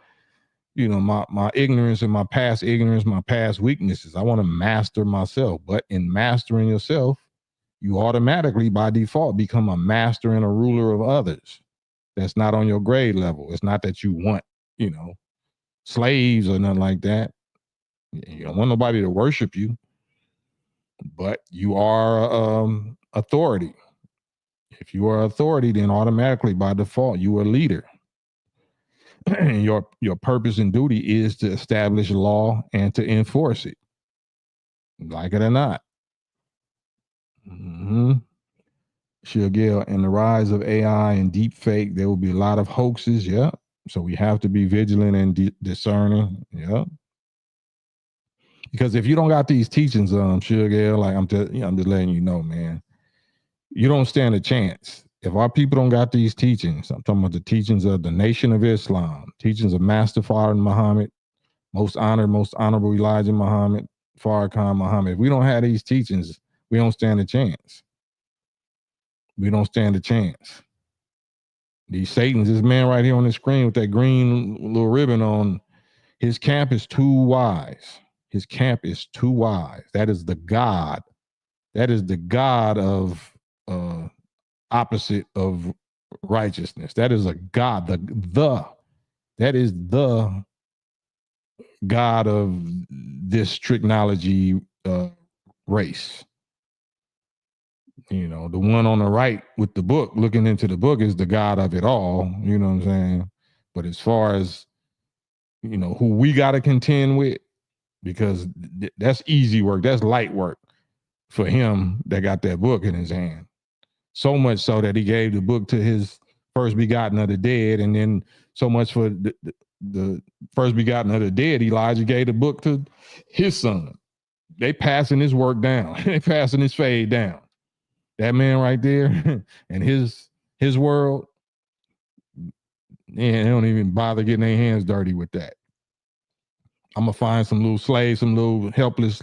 my ignorance and my past ignorance, my past weaknesses. I want to master myself. But in mastering yourself, you automatically by default become a master and a ruler of others. That's not on your grade level. It's not that you want, slaves or nothing like that. You don't want nobody to worship you, but you are authority. If you are authority, then automatically by default you are a leader. And your purpose and duty is to establish law and to enforce it. like it or not. Sugar, and the rise of AI and deep fake, there will be a lot of hoaxes. Yeah. So we have to be vigilant and discerning. Yeah. Because if you don't got these teachings, Sugar, like I'm just letting you know, man, you don't stand a chance. If our people don't got these teachings, I'm talking about the teachings of the Nation of Islam, teachings of Master Father Muhammad, most honored, most honorable Elijah Muhammad, Farrakhan Muhammad. If we don't have these teachings, we don't stand a chance. We don't stand a chance. These Satans, this man right here on the screen with that green little ribbon on, his camp is too wise. His camp is too wise. That is the God. That is the God of opposite of righteousness. That is a God. That is the God of this technology race. You know, the one on the right with the book, looking into the book, is the God of it all. You know what I'm saying? But as far as, you know, who we got to contend with, because that's easy work. That's light work for him that got that book in his hand. So much so that he gave the book to his first begotten of the dead. And then so much for the first begotten of the dead, Elijah gave the book to his son. They passing his work down. They passing his fade down. That man right there and his world, man, they don't even bother getting their hands dirty with that. I'm gonna find some little slave, some little helpless,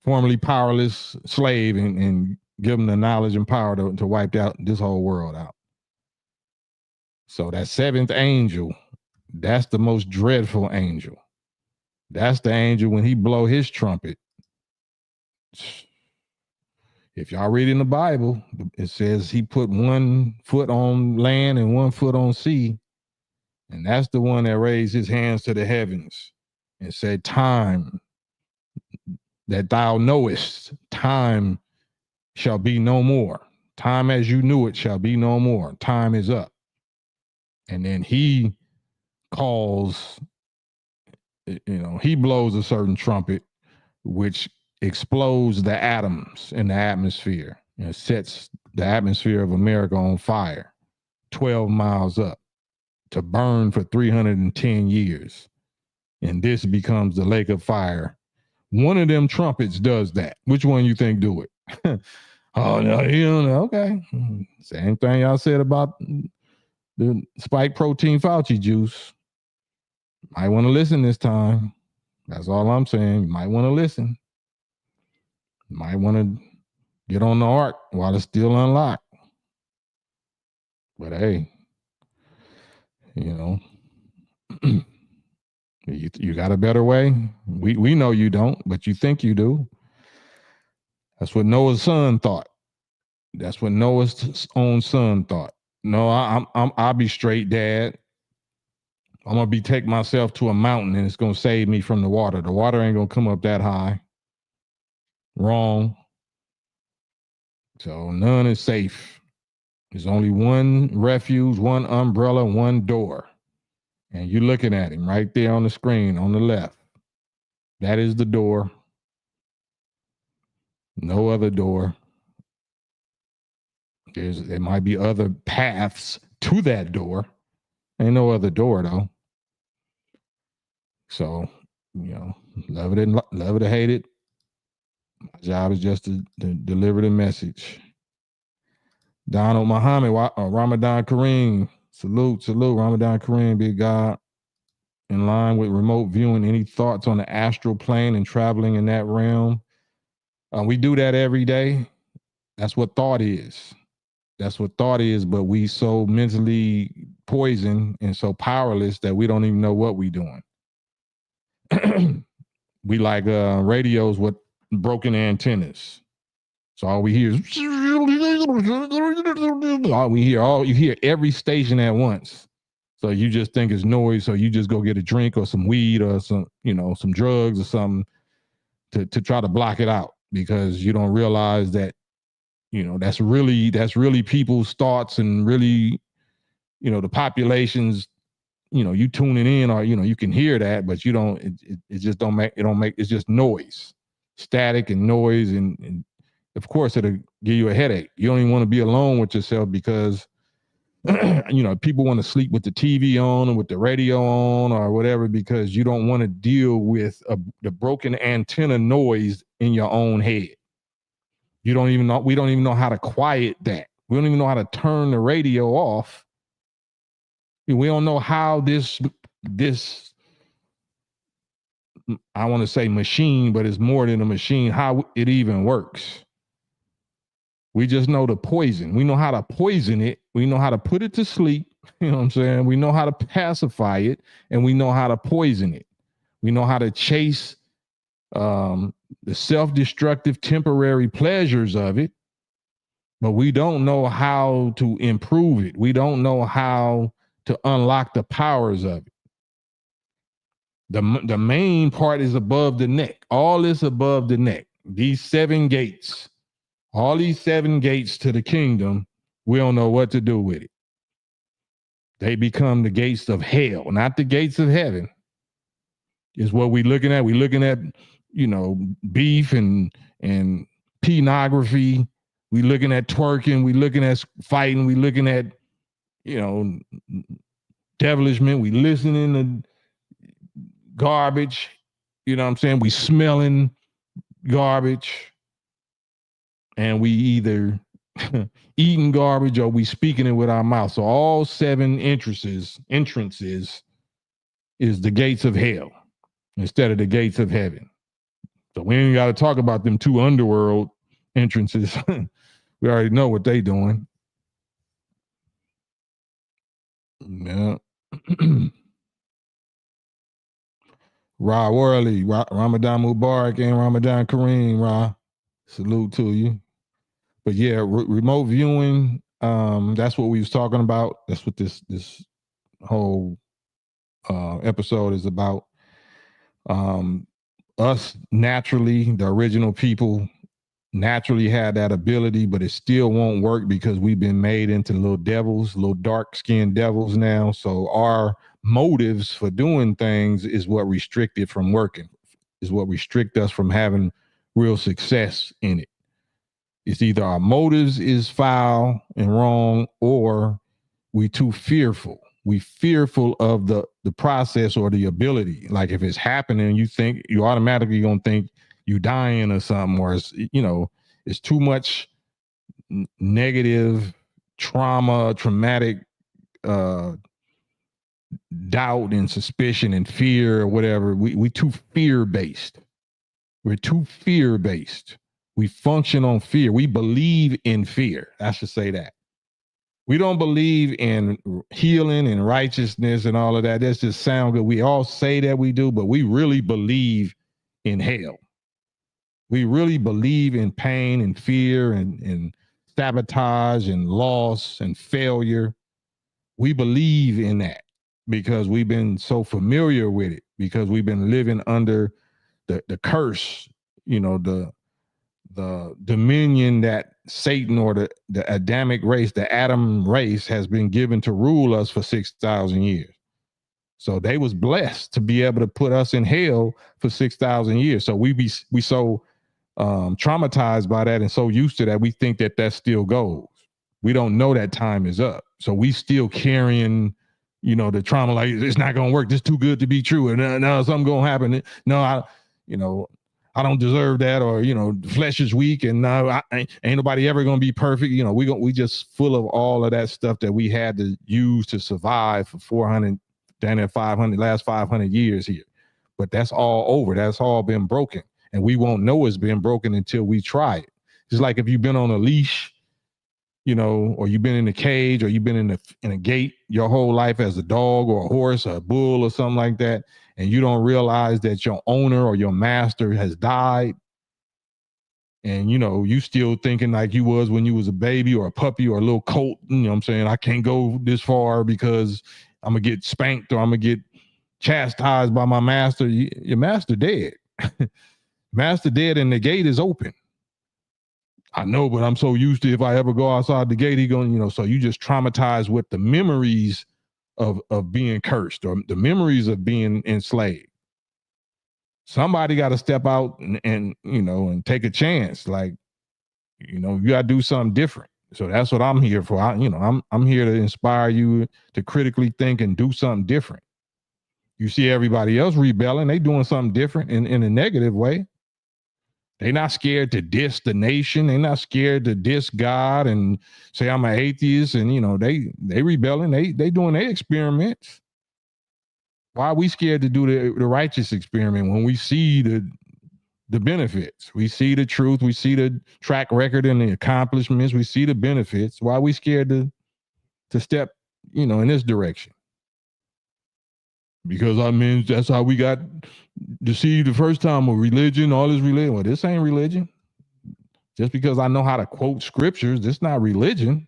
formerly powerless slave, and give them the knowledge and power to wipe out this whole world out. So that seventh angel, that's the most dreadful angel. That's the angel when he blow his trumpet. If y'all read in the Bible, it says he put one foot on land and one foot on sea. And that's the one that raised his hands to the heavens and said, time that thou knowest, time shall be no more. Time as you knew it shall be no more. Time is up. And then he calls, you know, he blows a certain trumpet, which explodes the atoms in the atmosphere and sets the atmosphere of America on fire 12 miles up to burn for 310 years. And this becomes the lake of fire. One of them trumpets does that. Which one you think do it? Oh, no, you don't know. Okay. Same thing y'all said about the spike protein Fauci juice. Might want to listen this time. That's all I'm saying. You might want to listen. You might want to get on the ark while it's still unlocked. But hey, you know, you got a better way. We know you don't, but you think you do. That's what Noah's son thought. That's what Noah's own son thought. No, I'll be straight, Dad. I'm gonna take myself to a mountain and it's gonna save me from the water. The water ain't gonna come up that high. Wrong. So none is safe. There's only one refuge, one umbrella, one door. And you're looking at him right there on the screen on the left. That is the door. No other door. There might be other paths to that door. Ain't no other door though. So, you know, love it or hate it. My job is just to deliver the message. Donald Muhammad, Ramadan Kareem. Salute, Ramadan Kareem, big God. In line with remote viewing, any thoughts on the astral plane and traveling in that realm? We do that every day. That's what thought is. That's what thought is, but we so mentally poisoned and so powerless that we don't even know what we doing. We like radios with broken antennas. So all we hear is you hear every station at once. So you just think it's noise. So you just go get a drink or some weed or some drugs or something to try to block it out, because you don't realize that, you know, that's really people's thoughts and really, you know, the population's, you know, you tuning in, or, you know, you can hear that, but you don't, it just don't make, it's just noise. static and noise, and of course it'll give you a headache. You don't even want to be alone with yourself because people want to sleep with the TV on or with the radio on or whatever because you don't want to deal with the broken antenna noise in your own head. We don't even know how to quiet that. We don't even know how to turn the radio off. We don't know how this I want to say machine, but it's more than a machine, how it even works. We just know the poison. We know how to poison it. We know how to put it to sleep. You know what I'm saying? We know how to pacify it, and we know how to poison it. We know how to chase the self-destructive temporary pleasures of it, but we don't know how to improve it. We don't know how to unlock the powers of it. The main part is above the neck. All is above the neck. These 7 gates, all these 7 gates to the kingdom, we don't know what to do with it. They become the gates of hell, not the gates of heaven. Is what we're looking at. We're looking at, beef and pornography. We're looking at twerking. We're looking at fighting. We're looking at, devilishment. We listening to garbage. You know what I'm saying? We smelling garbage. And we either eating garbage or we speaking it with our mouth. So all 7 entrances is the gates of hell instead of the gates of heaven. So we ain't got to talk about them 2 underworld entrances. We already know what they doing. Yeah. Ra Worley, Ramadan Mubarak and Ramadan Kareem, Ra. Salute to you. But yeah, remote viewing, that's what we was talking about. That's what this whole episode is about. Us naturally, the original people naturally had that ability, but it still won't work because we've been made into little devils, little dark-skinned devils now. So our motives for doing things is what restrict it from working, is what restrict us from having real success in it. It's either our motives is foul and wrong, or we too fearful. We fearful of the process or the ability. Like if it's happening, you automatically gonna think you dying or something, or it's too much negative traumatic doubt and suspicion and fear or whatever. We too fear-based. We're too fear-based. We function on fear. We believe in fear. I should say that. We don't believe in healing and righteousness and all of that. That's just sound good. We all say that we do, but we really believe in hell. We really believe in pain and fear and sabotage and loss and failure. We believe in that because we've been so familiar with it, because we've been living under the curse, the dominion that Satan or the Adamic race, the Adam race, has been given to rule us for 6,000 years. So they was blessed to be able to put us in hell for 6,000 years. So we so traumatized by that and so used to that, we think that still goes. We don't know that time is up. So we still carrying, the trauma, like it's not going to work. This is too good to be true. And no, something going to happen. No, I don't deserve that, or the flesh is weak, and no, ain't nobody ever gonna be perfect. We just full of all of that stuff that we had to use to survive for 400, down at 500, last 500 years here. But that's all over. That's all been broken, and we won't know it's been broken until we try it. Just like if you've been on a leash, or you've been in a cage, or you've been in a gate your whole life as a dog or a horse or a bull or something like that, and you don't realize that your owner or your master has died, and you still thinking like you was when you was a baby or a puppy or a little colt, what I'm saying, I can't go this far because I'm gonna get spanked or I'm gonna get chastised by my master. Your master dead. Master dead and the gate is open. I know, but I'm so used to if I ever go outside the gate, he going, so you just traumatized with the memories of being cursed or the memories of being enslaved. somebody got to step out and and take a chance. Like, you got to do something different. So that's what I'm here for. I'm here to inspire you to critically think and do something different. You see everybody else rebelling, they doing something different in a negative way. They're not scared to diss the nation. They're not scared to diss God and say I'm an atheist. And they rebelling. They doing their experiments. Why are we scared to do the righteous experiment when we see the benefits? We see the truth. We see the track record and the accomplishments. We see the benefits. Why are we scared to step, in this direction? Because that's how we got deceived the first time with religion, all this religion. Well, this ain't religion. Just because I know how to quote scriptures, this not religion.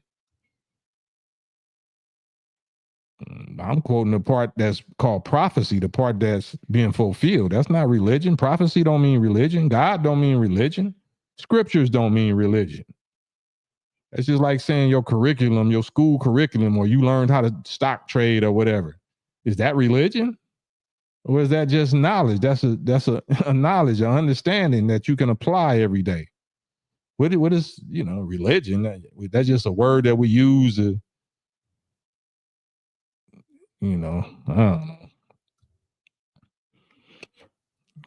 I'm quoting the part that's called prophecy, the part that's being fulfilled. That's not religion. Prophecy don't mean religion. God don't mean religion. Scriptures don't mean religion. It's just like saying your curriculum, your school curriculum, or you learned how to stock trade or whatever. Is that religion? Or is that just knowledge? That's a knowledge, an understanding that you can apply every day. What is, religion? That's just a word that we use to, I don't know.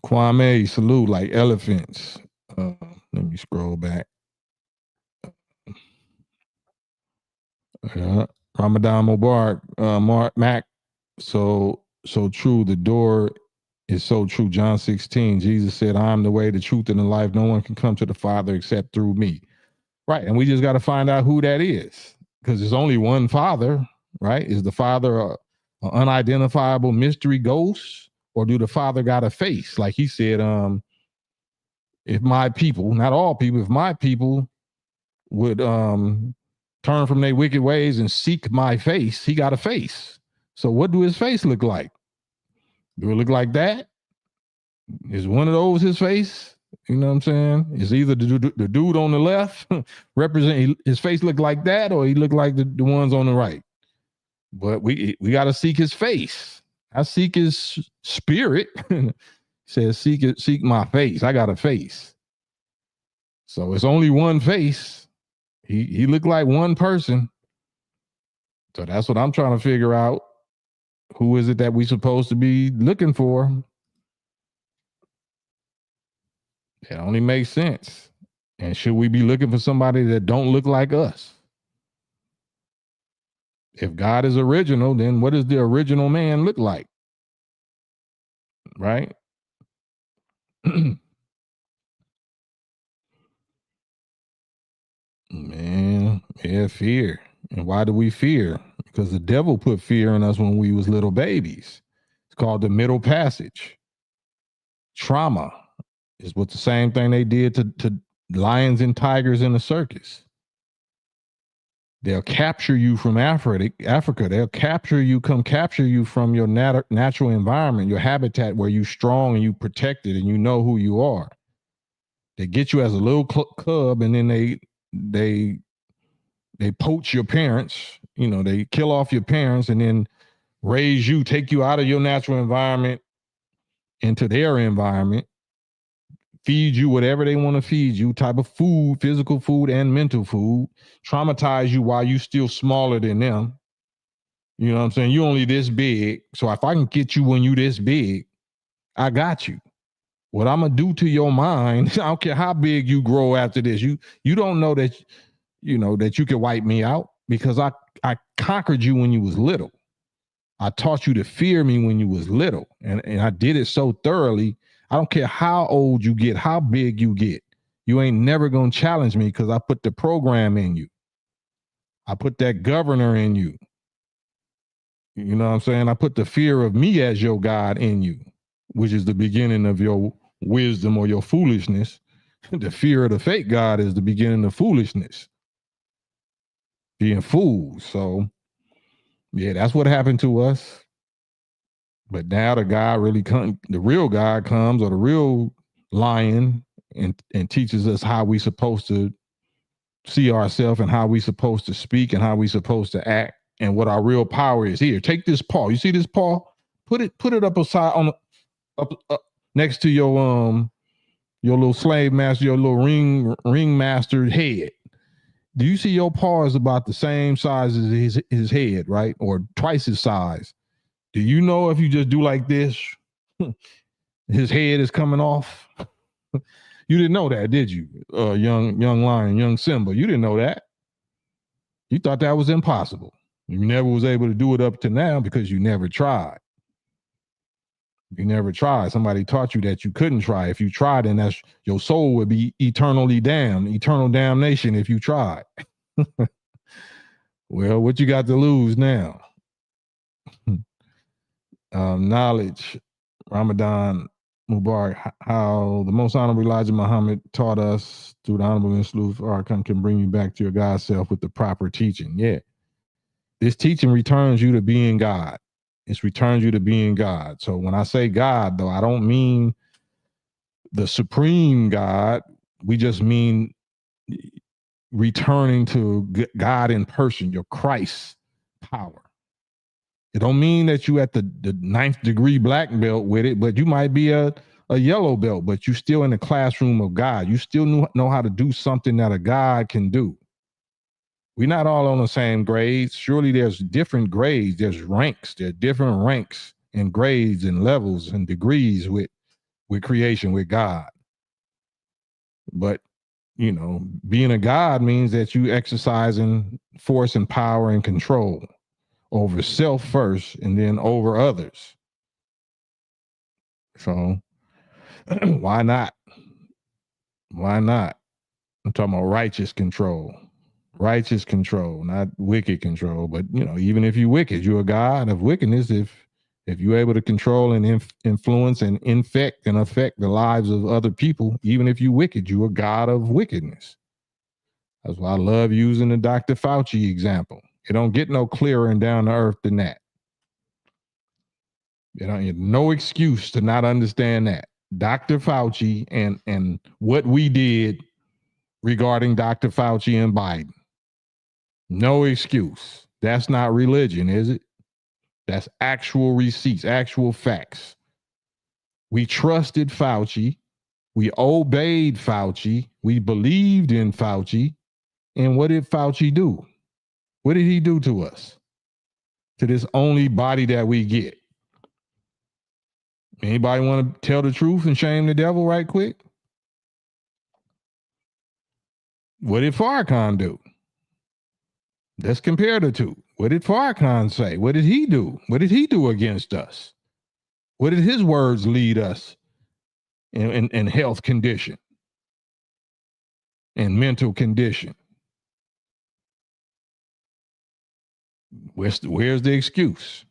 Kwame, salute like elephants. Let me scroll back. Ramadan Mubarak, Mac. So true. The door is so true. John 16, Jesus said, I am the way, the truth, and the life. No one can come to the Father except through me. Right. And we just got to find out who that is, because there's only one Father, right? Is the Father an unidentifiable mystery ghost, or do the Father got a face? Like he said, if my people, not all people, if my people would turn from their wicked ways and seek my face, he got a face. So what do his face look like? Do it look like that? Is one of those his face? You know what I'm saying? Is either the dude on the left represent his face look like that, or he look like the ones on the right? But we got to seek his face. I seek his spirit. Says seek my face. I got a face. So it's only one face. He looked like one person. So that's what I'm trying to figure out. Who is it that we supposed to be looking for? It only makes sense. And should we be looking for somebody that don't look like us? If God is original, then what does the original man look like? Right? Man, yeah, fear. And why do we fear? Because the devil put fear in us when we was little babies. It's called the middle passage. Trauma is what the same thing they did to lions and tigers in the circus. They'll capture you from Africa. They'll capture you from your natural environment, your habitat where you're strong and you protected and you know who you are. They get you as a little cub, and then they poach your parents. They kill off your parents and then raise you, take you out of your natural environment into their environment, feed you whatever they want to feed you, type of food, physical food and mental food, traumatize you while you still smaller than them. You know what I'm saying? You only this big. So if I can get you when you this big, I got you. What I'm going to do to your mind, I don't care how big you grow after this. You don't know that, that you can wipe me out, because I conquered you when you was little. I taught you to fear me when you was little. And I did it so thoroughly. I don't care how old you get, how big you get. You ain't never going to challenge me, because I put the program in you. I put that governor in you. You know what I'm saying? I put the fear of me as your God in you, which is the beginning of your wisdom or your foolishness. The fear of the fake God is the beginning of foolishness. Being fools. So, yeah, that's what happened to us. But now the real God comes, or the real lion, and teaches us how we supposed to see ourselves, and how we supposed to speak, and how we supposed to act, and what our real power is. Here, take this paw. You see this paw? Put it up aside next to your little slave master, your little ring master head. Do you see your paws about the same size as his head, right? Or twice his size? Do you know if you just do like this, his head is coming off? You didn't know that, did you? Young lion, young Simba. You didn't know that. You thought that was impossible. You never was able to do it up to now because you never tried. You never tried. Somebody taught you that you couldn't try. If you tried, then that's your soul would be eternally damned, eternal damnation if you tried. Well, what you got to lose now? Knowledge, Ramadan Mubarak, how the most honorable Elijah Muhammad taught us through the honorable and salute Archon can bring you back to your God self with the proper teaching. Yeah. This teaching returns you to being God. It returns you to being God. So when I say God, though, I don't mean the supreme God. We just mean returning to God in person, your Christ power. It don't mean that you at the 9th degree black belt with it, but you might be a yellow belt, but you still in the classroom of God. You still know how to do something that a God can do. We're not all on the same grades. Surely there's different grades. There's ranks. There are different ranks and grades and levels and degrees with creation, with God. But, you know, being a God means that you exercising force and power and control over self first and then over others. So why not? Why not? I'm talking about righteous control. Righteous control, not wicked control. But, you know, even if you're wicked, you're a God of wickedness. If you're able to control and influence and infect and affect the lives of other people, even if you're wicked, you're a God of wickedness. That's why I love using the Dr. Fauci example. It don't get no clearer and down to earth than that. You know, no excuse to not understand that. Dr. Fauci and what we did regarding Dr. Fauci and Biden. No excuse. That's not religion, is it? That's actual receipts, actual facts. We trusted Fauci. We obeyed Fauci. We believed in Fauci. And what did Fauci do? What did he do to us? To this only body that we get? Anybody want to tell the truth and shame the devil right quick? What did Farrakhan do? Let's compare the two. What did Farrakhan say? What did he do? What did he do against us? What did his words lead us in health condition and mental condition? Where's the excuse?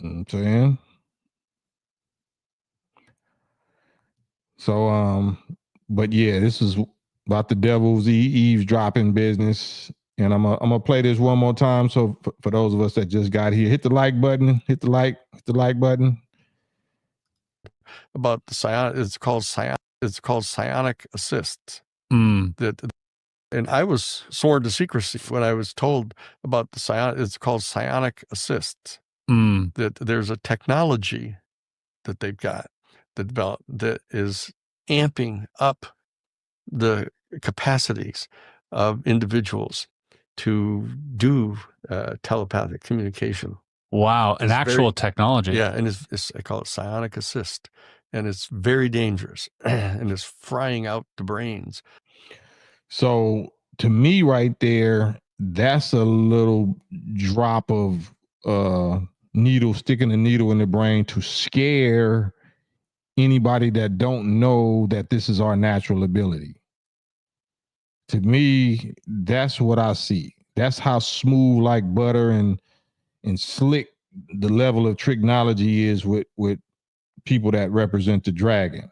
You know what I'm saying? So, but yeah, this is about the devil's eavesdropping business. And I'm gonna play this one more time. So for those of us that just got here, hit the like button, hit the like button. About the psionic, it's called psionic assist. And I was sworn to secrecy when I was told about the psionic. It's called psionic assist. That there's a technology that they've got that developed that is amping up the capacities of individuals to do telepathic communication. Wow, an actual technology. Yeah, and I call it psionic assist, and it's very dangerous, and it's frying out the brains. So to me, right there, that's a little drop of sticking a needle in the brain to scare anybody that don't know that this is our natural ability. To me, that's what I see. That's how smooth like butter and slick the level of technology is with people that represent the dragon,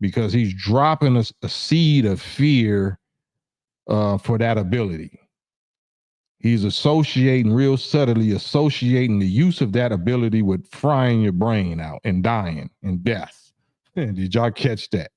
because he's dropping a seed of fear for that ability. He's real subtly associating the use of that ability with frying your brain out and dying and death. Did y'all catch that?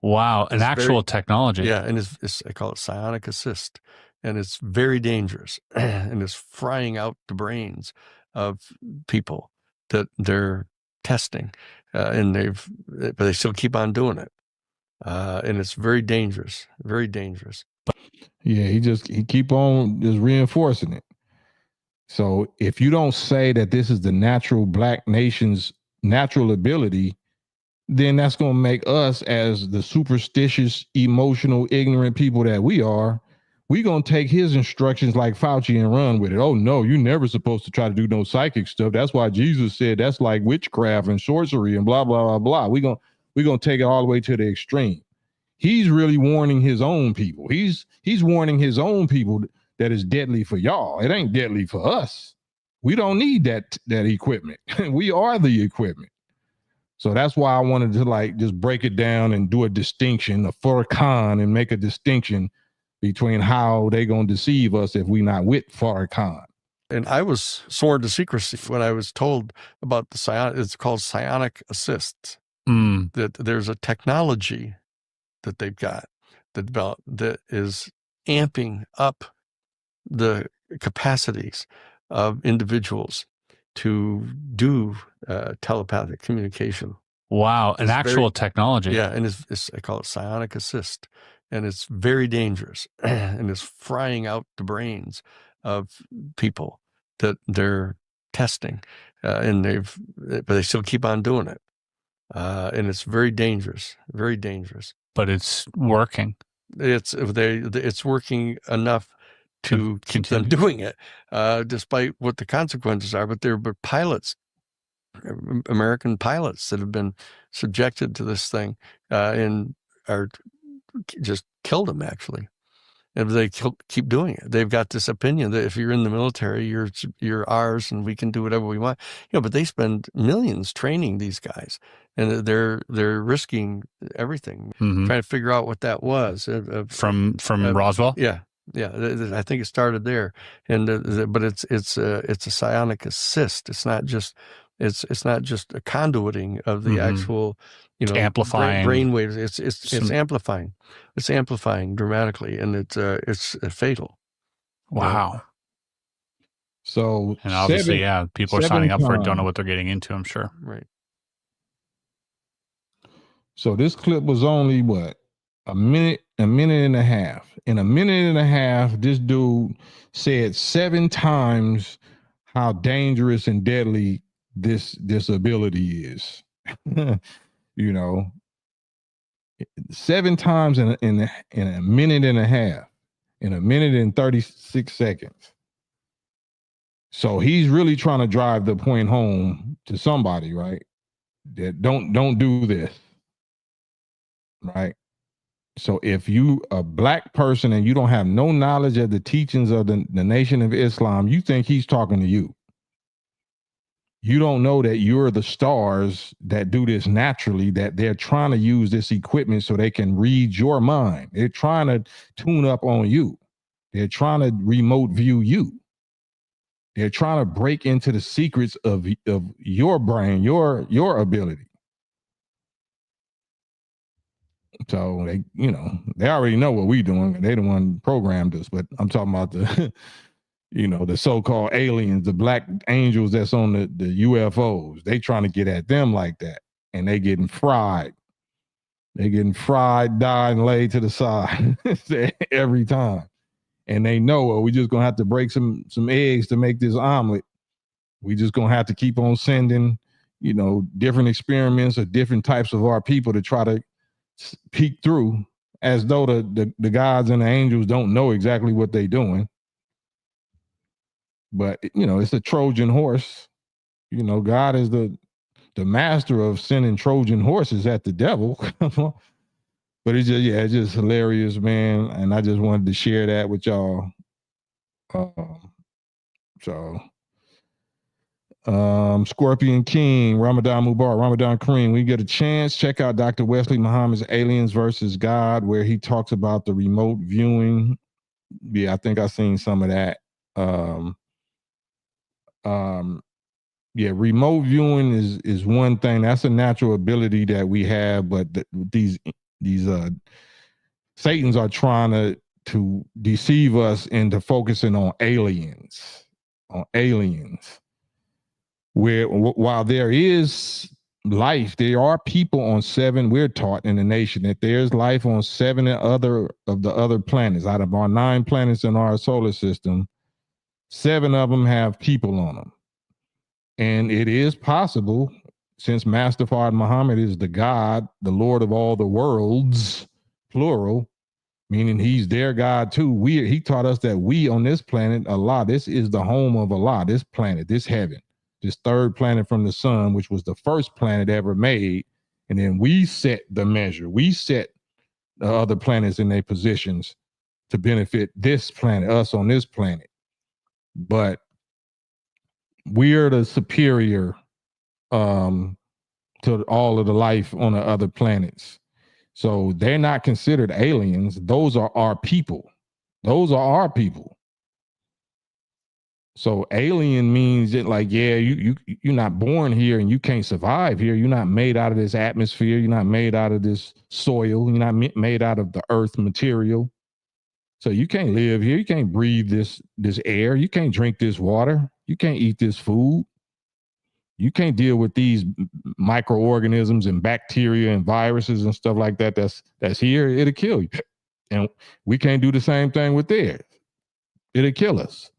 Wow, an actual technology. Yeah, and I call it psionic assist, and it's very dangerous, and it's frying out the brains of people that they're testing, and but they still keep on doing it, and it's very dangerous, very dangerous. Yeah, he keep on just reinforcing it. So if you don't say that this is the natural black nation's natural ability, then that's going to make us, as the superstitious, emotional, ignorant people that we are, we're going to take his instructions like Fauci and run with it. Oh, no, you're never supposed to try to do no psychic stuff. That's why Jesus said that's like witchcraft and sorcery and blah, blah, blah, blah. We're going to take it all the way to the extreme. He's really warning his own people. He's warning his own people that is deadly for y'all. It ain't deadly for us. We don't need that equipment. We are the equipment. So that's why I wanted to like just break it down and do a distinction, a Farrakhan, and make a distinction between how they gonna deceive us if we not with Farrakhan. And I was sworn to secrecy when I was told about the psionic. It's called psionic assist. That there's a technology that they've got that developed that is amping up the capacities of individuals to do telepathic communication. Wow, an actual technology. Yeah, and I call it psionic assist, and it's very dangerous, and it's frying out the brains of people that they're testing, and but they still keep on doing it, and it's very dangerous, very dangerous. But it's working. It's working enough to keep them doing it, despite what the consequences are. But they're pilots, American pilots that have been subjected to this thing, and are just killed them actually. And they keep doing it. They've got this opinion that if you're in the military, you're ours, and we can do whatever we want. But they spend millions training these guys, and they're risking everything, trying to figure out what that was from Roswell. Yeah. I think it started there, and but it's a psionic assist. It's not just a conduiting of the actual, amplifying brain waves. It's amplifying. It's amplifying dramatically, and it's fatal. Wow. So, and obviously, people are signing up for it, don't know what they're getting into, I'm sure. Right. So this clip was only what? A minute and a half. In a minute and a half, this dude said 7 times how dangerous and deadly this ability is. 7 times in a minute and a half, in a minute and 36 seconds. So he's really trying to drive the point home to somebody, right? That don't do this, right? So if you a black person and you don't have no knowledge of the teachings of the Nation of Islam, you think he's talking to you. You don't know that you're the stars that do this naturally, that they're trying to use this equipment so they can read your mind. They're trying to tune up on you. They're trying to remote view you. They're trying to break into the secrets of your brain, your ability. So they already know what we're doing. They the one programmed us, but I'm talking about the the so-called aliens, the black angels that's on the UFOs. They trying to get at them like that, and they getting fried. They getting fried, died, and laid to the side every time. And they know, well, we just gonna have to break some eggs to make this omelet. We just gonna have to keep on sending, different experiments or different types of our people to try to peek through, as though the gods and the angels don't know exactly what they're doing. But it's a Trojan horse. God is the master of sending Trojan horses at the devil. But it's just hilarious, man. And I just wanted to share that with y'all. Scorpion King, Ramadan Mubarak, Ramadan Kareem. We get a chance, check out Dr. Wesley Muhammad's Aliens versus God, where he talks about the remote viewing. Yeah, I think I've seen some of that. Remote viewing is one thing. That's a natural ability that we have, but these Satans are trying to deceive us into focusing on aliens, where while there is life, there are people on 7, we're taught in the nation that there's life on 7 of the other planets. Out of our 9 planets in our solar system, 7 of them have people on them. And it is possible, since Master Fard Muhammad is the God, the Lord of all the worlds, plural, meaning he's their God too. He taught us that we on this planet, Allah, this is the home of Allah, this planet, this heaven, this 3rd planet from the sun, which was the first planet ever made. And then we set the measure. We set the other planets in their positions to benefit this planet, us on this planet. But we're the superior to all of the life on the other planets. So they're not considered aliens. Those are our people. Those are our people. So alien means that, like, yeah, you're not born here and you can't survive here. You're not made out of this atmosphere. You're not made out of this soil. You're not made out of the earth material. So you can't live here. You can't breathe this air. You can't drink this water. You can't eat this food. You can't deal with these microorganisms and bacteria and viruses and stuff like that. That's here. It'll kill you. And we can't do the same thing with theirs. It'll kill us.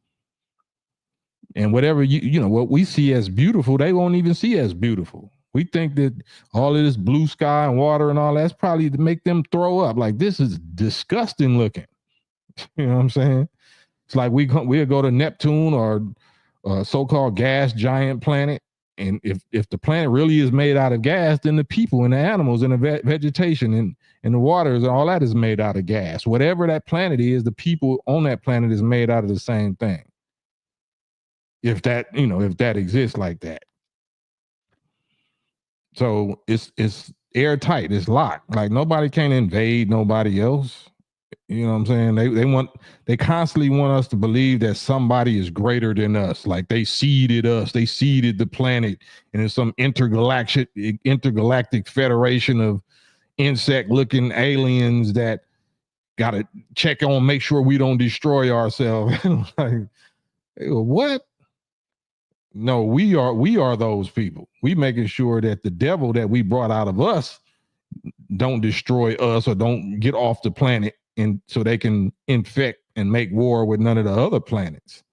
And whatever you know, what we see as beautiful, they won't even see as beautiful. We think that all of this blue sky and water and all that's probably to make them throw up. Like, this is disgusting looking. You know what I'm saying? It's like we'll go to Neptune or so-called gas giant planet. And if the planet really is made out of gas, then the people and the animals and the vegetation and the waters and all that is made out of gas. Whatever that planet is, the people on that planet is made out of the same thing. If that exists like that. So it's airtight, it's locked. Like, nobody can invade nobody else. You know what I'm saying? They constantly want us to believe that somebody is greater than us. Like, they seeded us, they seeded the planet, and it's some intergalactic federation of insect-looking aliens that got to check on, make sure we don't destroy ourselves. Like, what? No, we are those people. We making sure that the devil that we brought out of us don't destroy us or don't get off the planet, and so they can infect and make war with none of the other planets.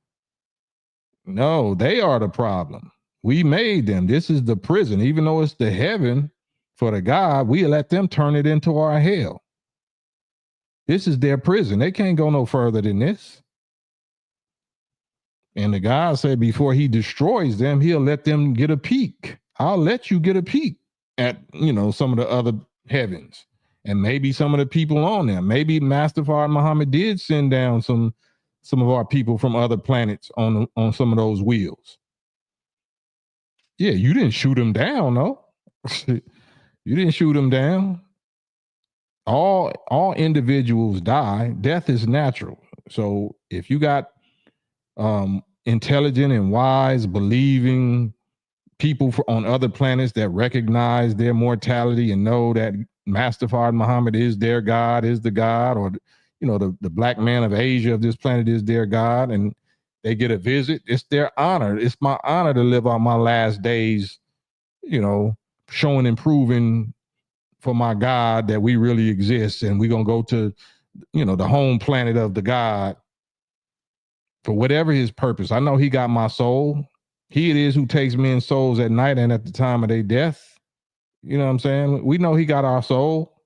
No, they are the problem. We made them. This is the prison. Even though it's the heaven for the God, we let them turn it into our hell. This is their prison. They can't go no further than this. And the God said before he destroys them, he'll let them get a peek. I'll let you get a peek at, some of the other heavens and maybe some of the people on there. Maybe Master Fard Muhammad did send down some of our people from other planets on some of those wheels. Yeah, you didn't shoot them down, no. You didn't shoot them down. All individuals die. Death is natural. So if you got intelligent and wise, believing people on other planets that recognize their mortality and know that Master Fard Muhammad is their God, is the God, or the black man of Asia of this planet is their God, and they get a visit, it's their honor. It's my honor to live out my last days, showing and proving for my God that we really exist, and we're gonna go to the home planet of the God for whatever his purpose. I know he got my soul. He it is who takes men's souls at night and at the time of their death. You know what I'm saying? We know he got our soul.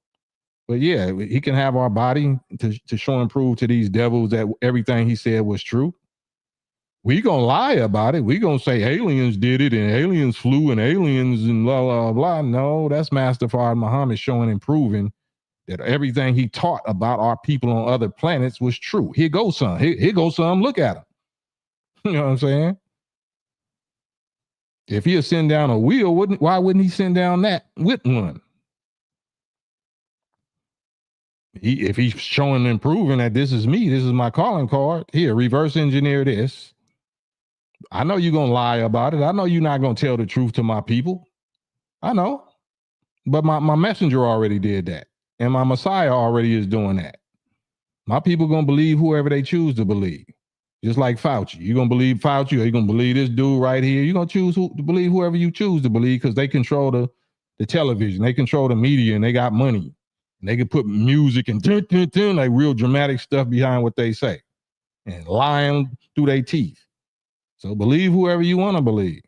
But yeah, he can have our body to show and prove to these devils that everything he said was true. We gonna lie about it. We gonna say aliens did it and aliens flew and aliens and blah, blah, blah. No, that's Master Fard Muhammad showing and proving that everything he taught about our people on other planets was true. Here goes some. Here goes some. Look at him. You know what I'm saying? If he'll send down a wheel, why wouldn't he send down that with one? If he's showing and proving that this is me, this is my calling card. Here, reverse engineer this. I know you're gonna lie about it. I know you're not gonna tell the truth to my people. I know. But my messenger already did that. And my Messiah already is doing that. My people gonna believe whoever they choose to believe. Just like Fauci. You gonna believe Fauci, or you gonna believe this dude right here? You gonna choose to believe whoever you choose to believe, because they control the television, they control the media, and they got money. And they can put music and like real dramatic stuff behind what they say, and lying through their teeth. So believe whoever you want to believe.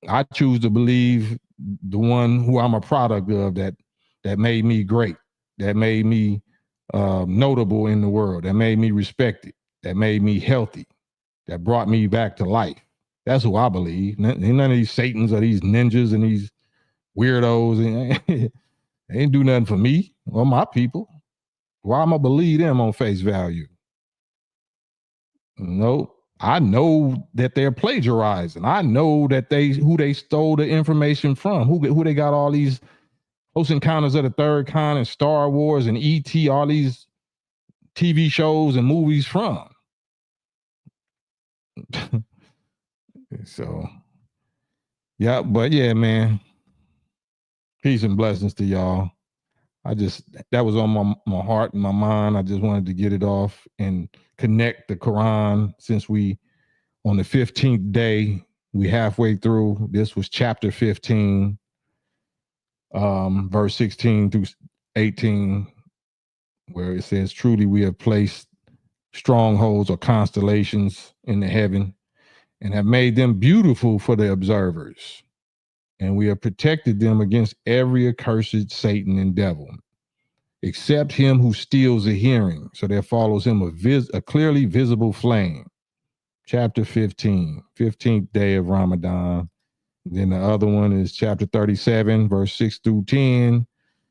I choose to believe the one who I'm a product of, that made me great, that made me notable in the world, that made me respected, that made me healthy, that brought me back to life. That's who I believe. None of these Satans or these ninjas and these weirdos. They ain't do nothing for me or my people. Why am I believe them on face value? Nope. I know that they're plagiarizing. I know that who they stole the information from, who they got all these Close Encounters of the Third Kind and Star Wars and E.T., all these TV shows and movies from. So, yeah, but yeah, man. Peace and blessings to y'all. That was on my heart and my mind. I just wanted to get it off and connect the Quran, since we on the 15th day, we halfway through. This was chapter 15, verse 16 through 18, where it says, truly we have placed strongholds or constellations in the heaven and have made them beautiful for the observers. And we have protected them against every accursed Satan and devil, except him who steals the hearing. So there follows him a clearly visible flame. Chapter 15, 15th day of Ramadan. Then the other one is chapter 37, verse 6 through 10.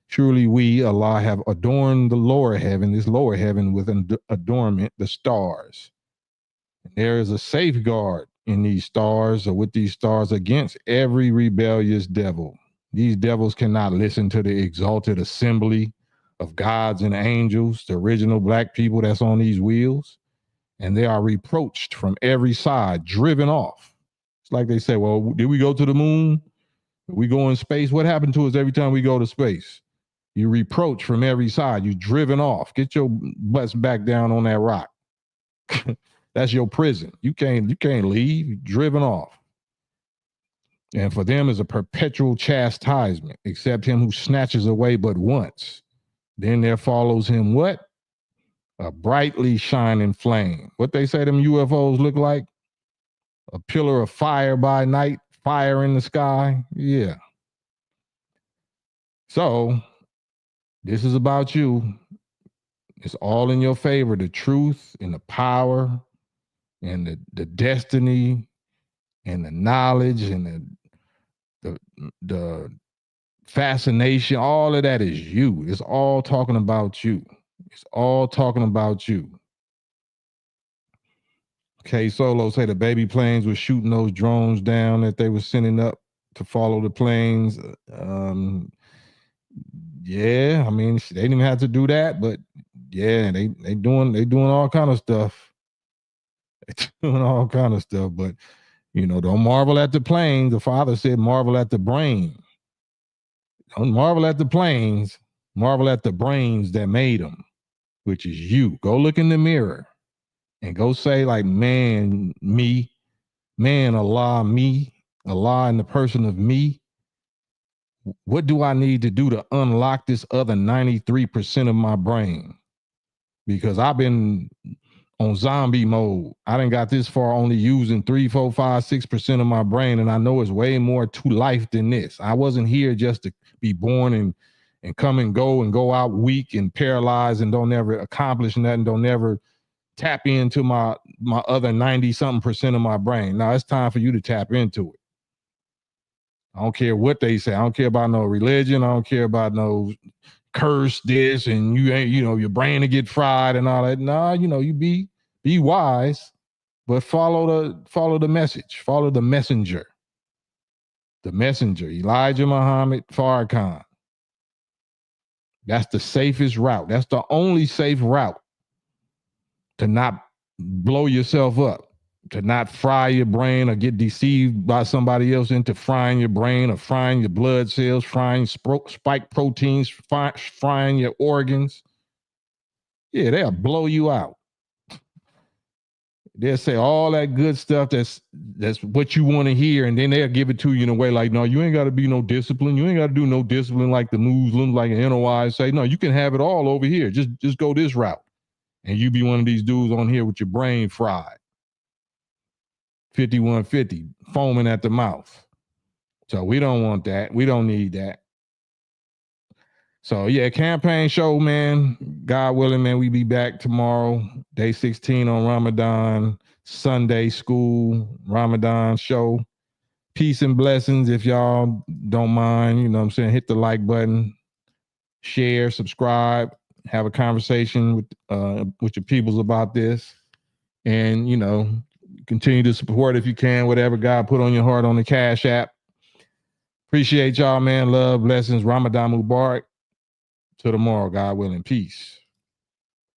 Surely we, Allah, have adorned the lower heaven, this lower heaven, with an adornment, the stars. And there is a safeguard in these stars, or with these stars, against every rebellious devil. These devils cannot listen to the exalted assembly of gods and angels, the original black people that's on these wheels. And they are reproached from every side, driven off. It's like they say, well, did we go to the moon? Did we go in space? What happened to us every time we go to space? You reproach from every side. You're driven off. Get your butts back down on that rock. That's your prison. You can't leave. You're driven off. And for them is a perpetual chastisement, except him who snatches away but once. Then there follows him what? A brightly shining flame. What they say them UFOs look like? A pillar of fire by night, fire in the sky. Yeah. So this is about you. It's all in your favor. The truth and the power and the destiny and the knowledge and the fascination. All of that is you. It's all talking about you. It's all talking about you. Okay, Solo say the baby planes were shooting those drones down that they were sending up to follow the planes. Yeah, I mean, they didn't even have to do that, but yeah, they doing all kind of stuff. They doing all kind of stuff, but don't marvel at the planes. The Father said, marvel at the brain. Don't marvel at the planes. Marvel at the brains that made them, which is you. Go look in the mirror and go say, like, man, me, man, Allah, me, Allah in the person of me. What do I need to do to unlock this other 93% of my brain? Because I've been on zombie mode. I done got this far only using 3, 4, 5, 6% of my brain, and I know it's way more to life than this. I wasn't here just to be born and come and go out weak and paralyzed and don't ever accomplish nothing, don't ever tap into my other 90-something% of my brain. Now it's time for you to tap into it. I don't care what they say. I don't care about no religion. I don't care about no curse this and you ain't, your brain to get fried and all that. Nah, you be wise, but follow the message. Follow the messenger. The messenger, Elijah Muhammad Farrakhan. That's the safest route. That's the only safe route to not blow yourself up, to not fry your brain or get deceived by somebody else into frying your brain or frying your blood cells, frying spike proteins, frying your organs. Yeah, they'll blow you out. They'll say all that good stuff that's what you want to hear, and then they'll give it to you in a way like, no, you ain't got to be no discipline. You ain't got to do no discipline like the Muslims, like an NOI say. No, you can have it all over here. Just go this route. And you be one of these dudes on here with your brain fried. 5150, foaming at the mouth. So we don't want that. We don't need that. So yeah, campaign show, man. God willing, man, we be back tomorrow, day 16 on Ramadan, Sunday school, Ramadan show. Peace and blessings. If y'all don't mind, you know what I'm saying, hit the like button, share, subscribe, have a conversation with your peoples about this. And, you know, continue to support if you can, whatever God put on your heart on the Cash App. Appreciate y'all, man. Love, blessings, Ramadan Mubarak. Till tomorrow, God willing. Peace.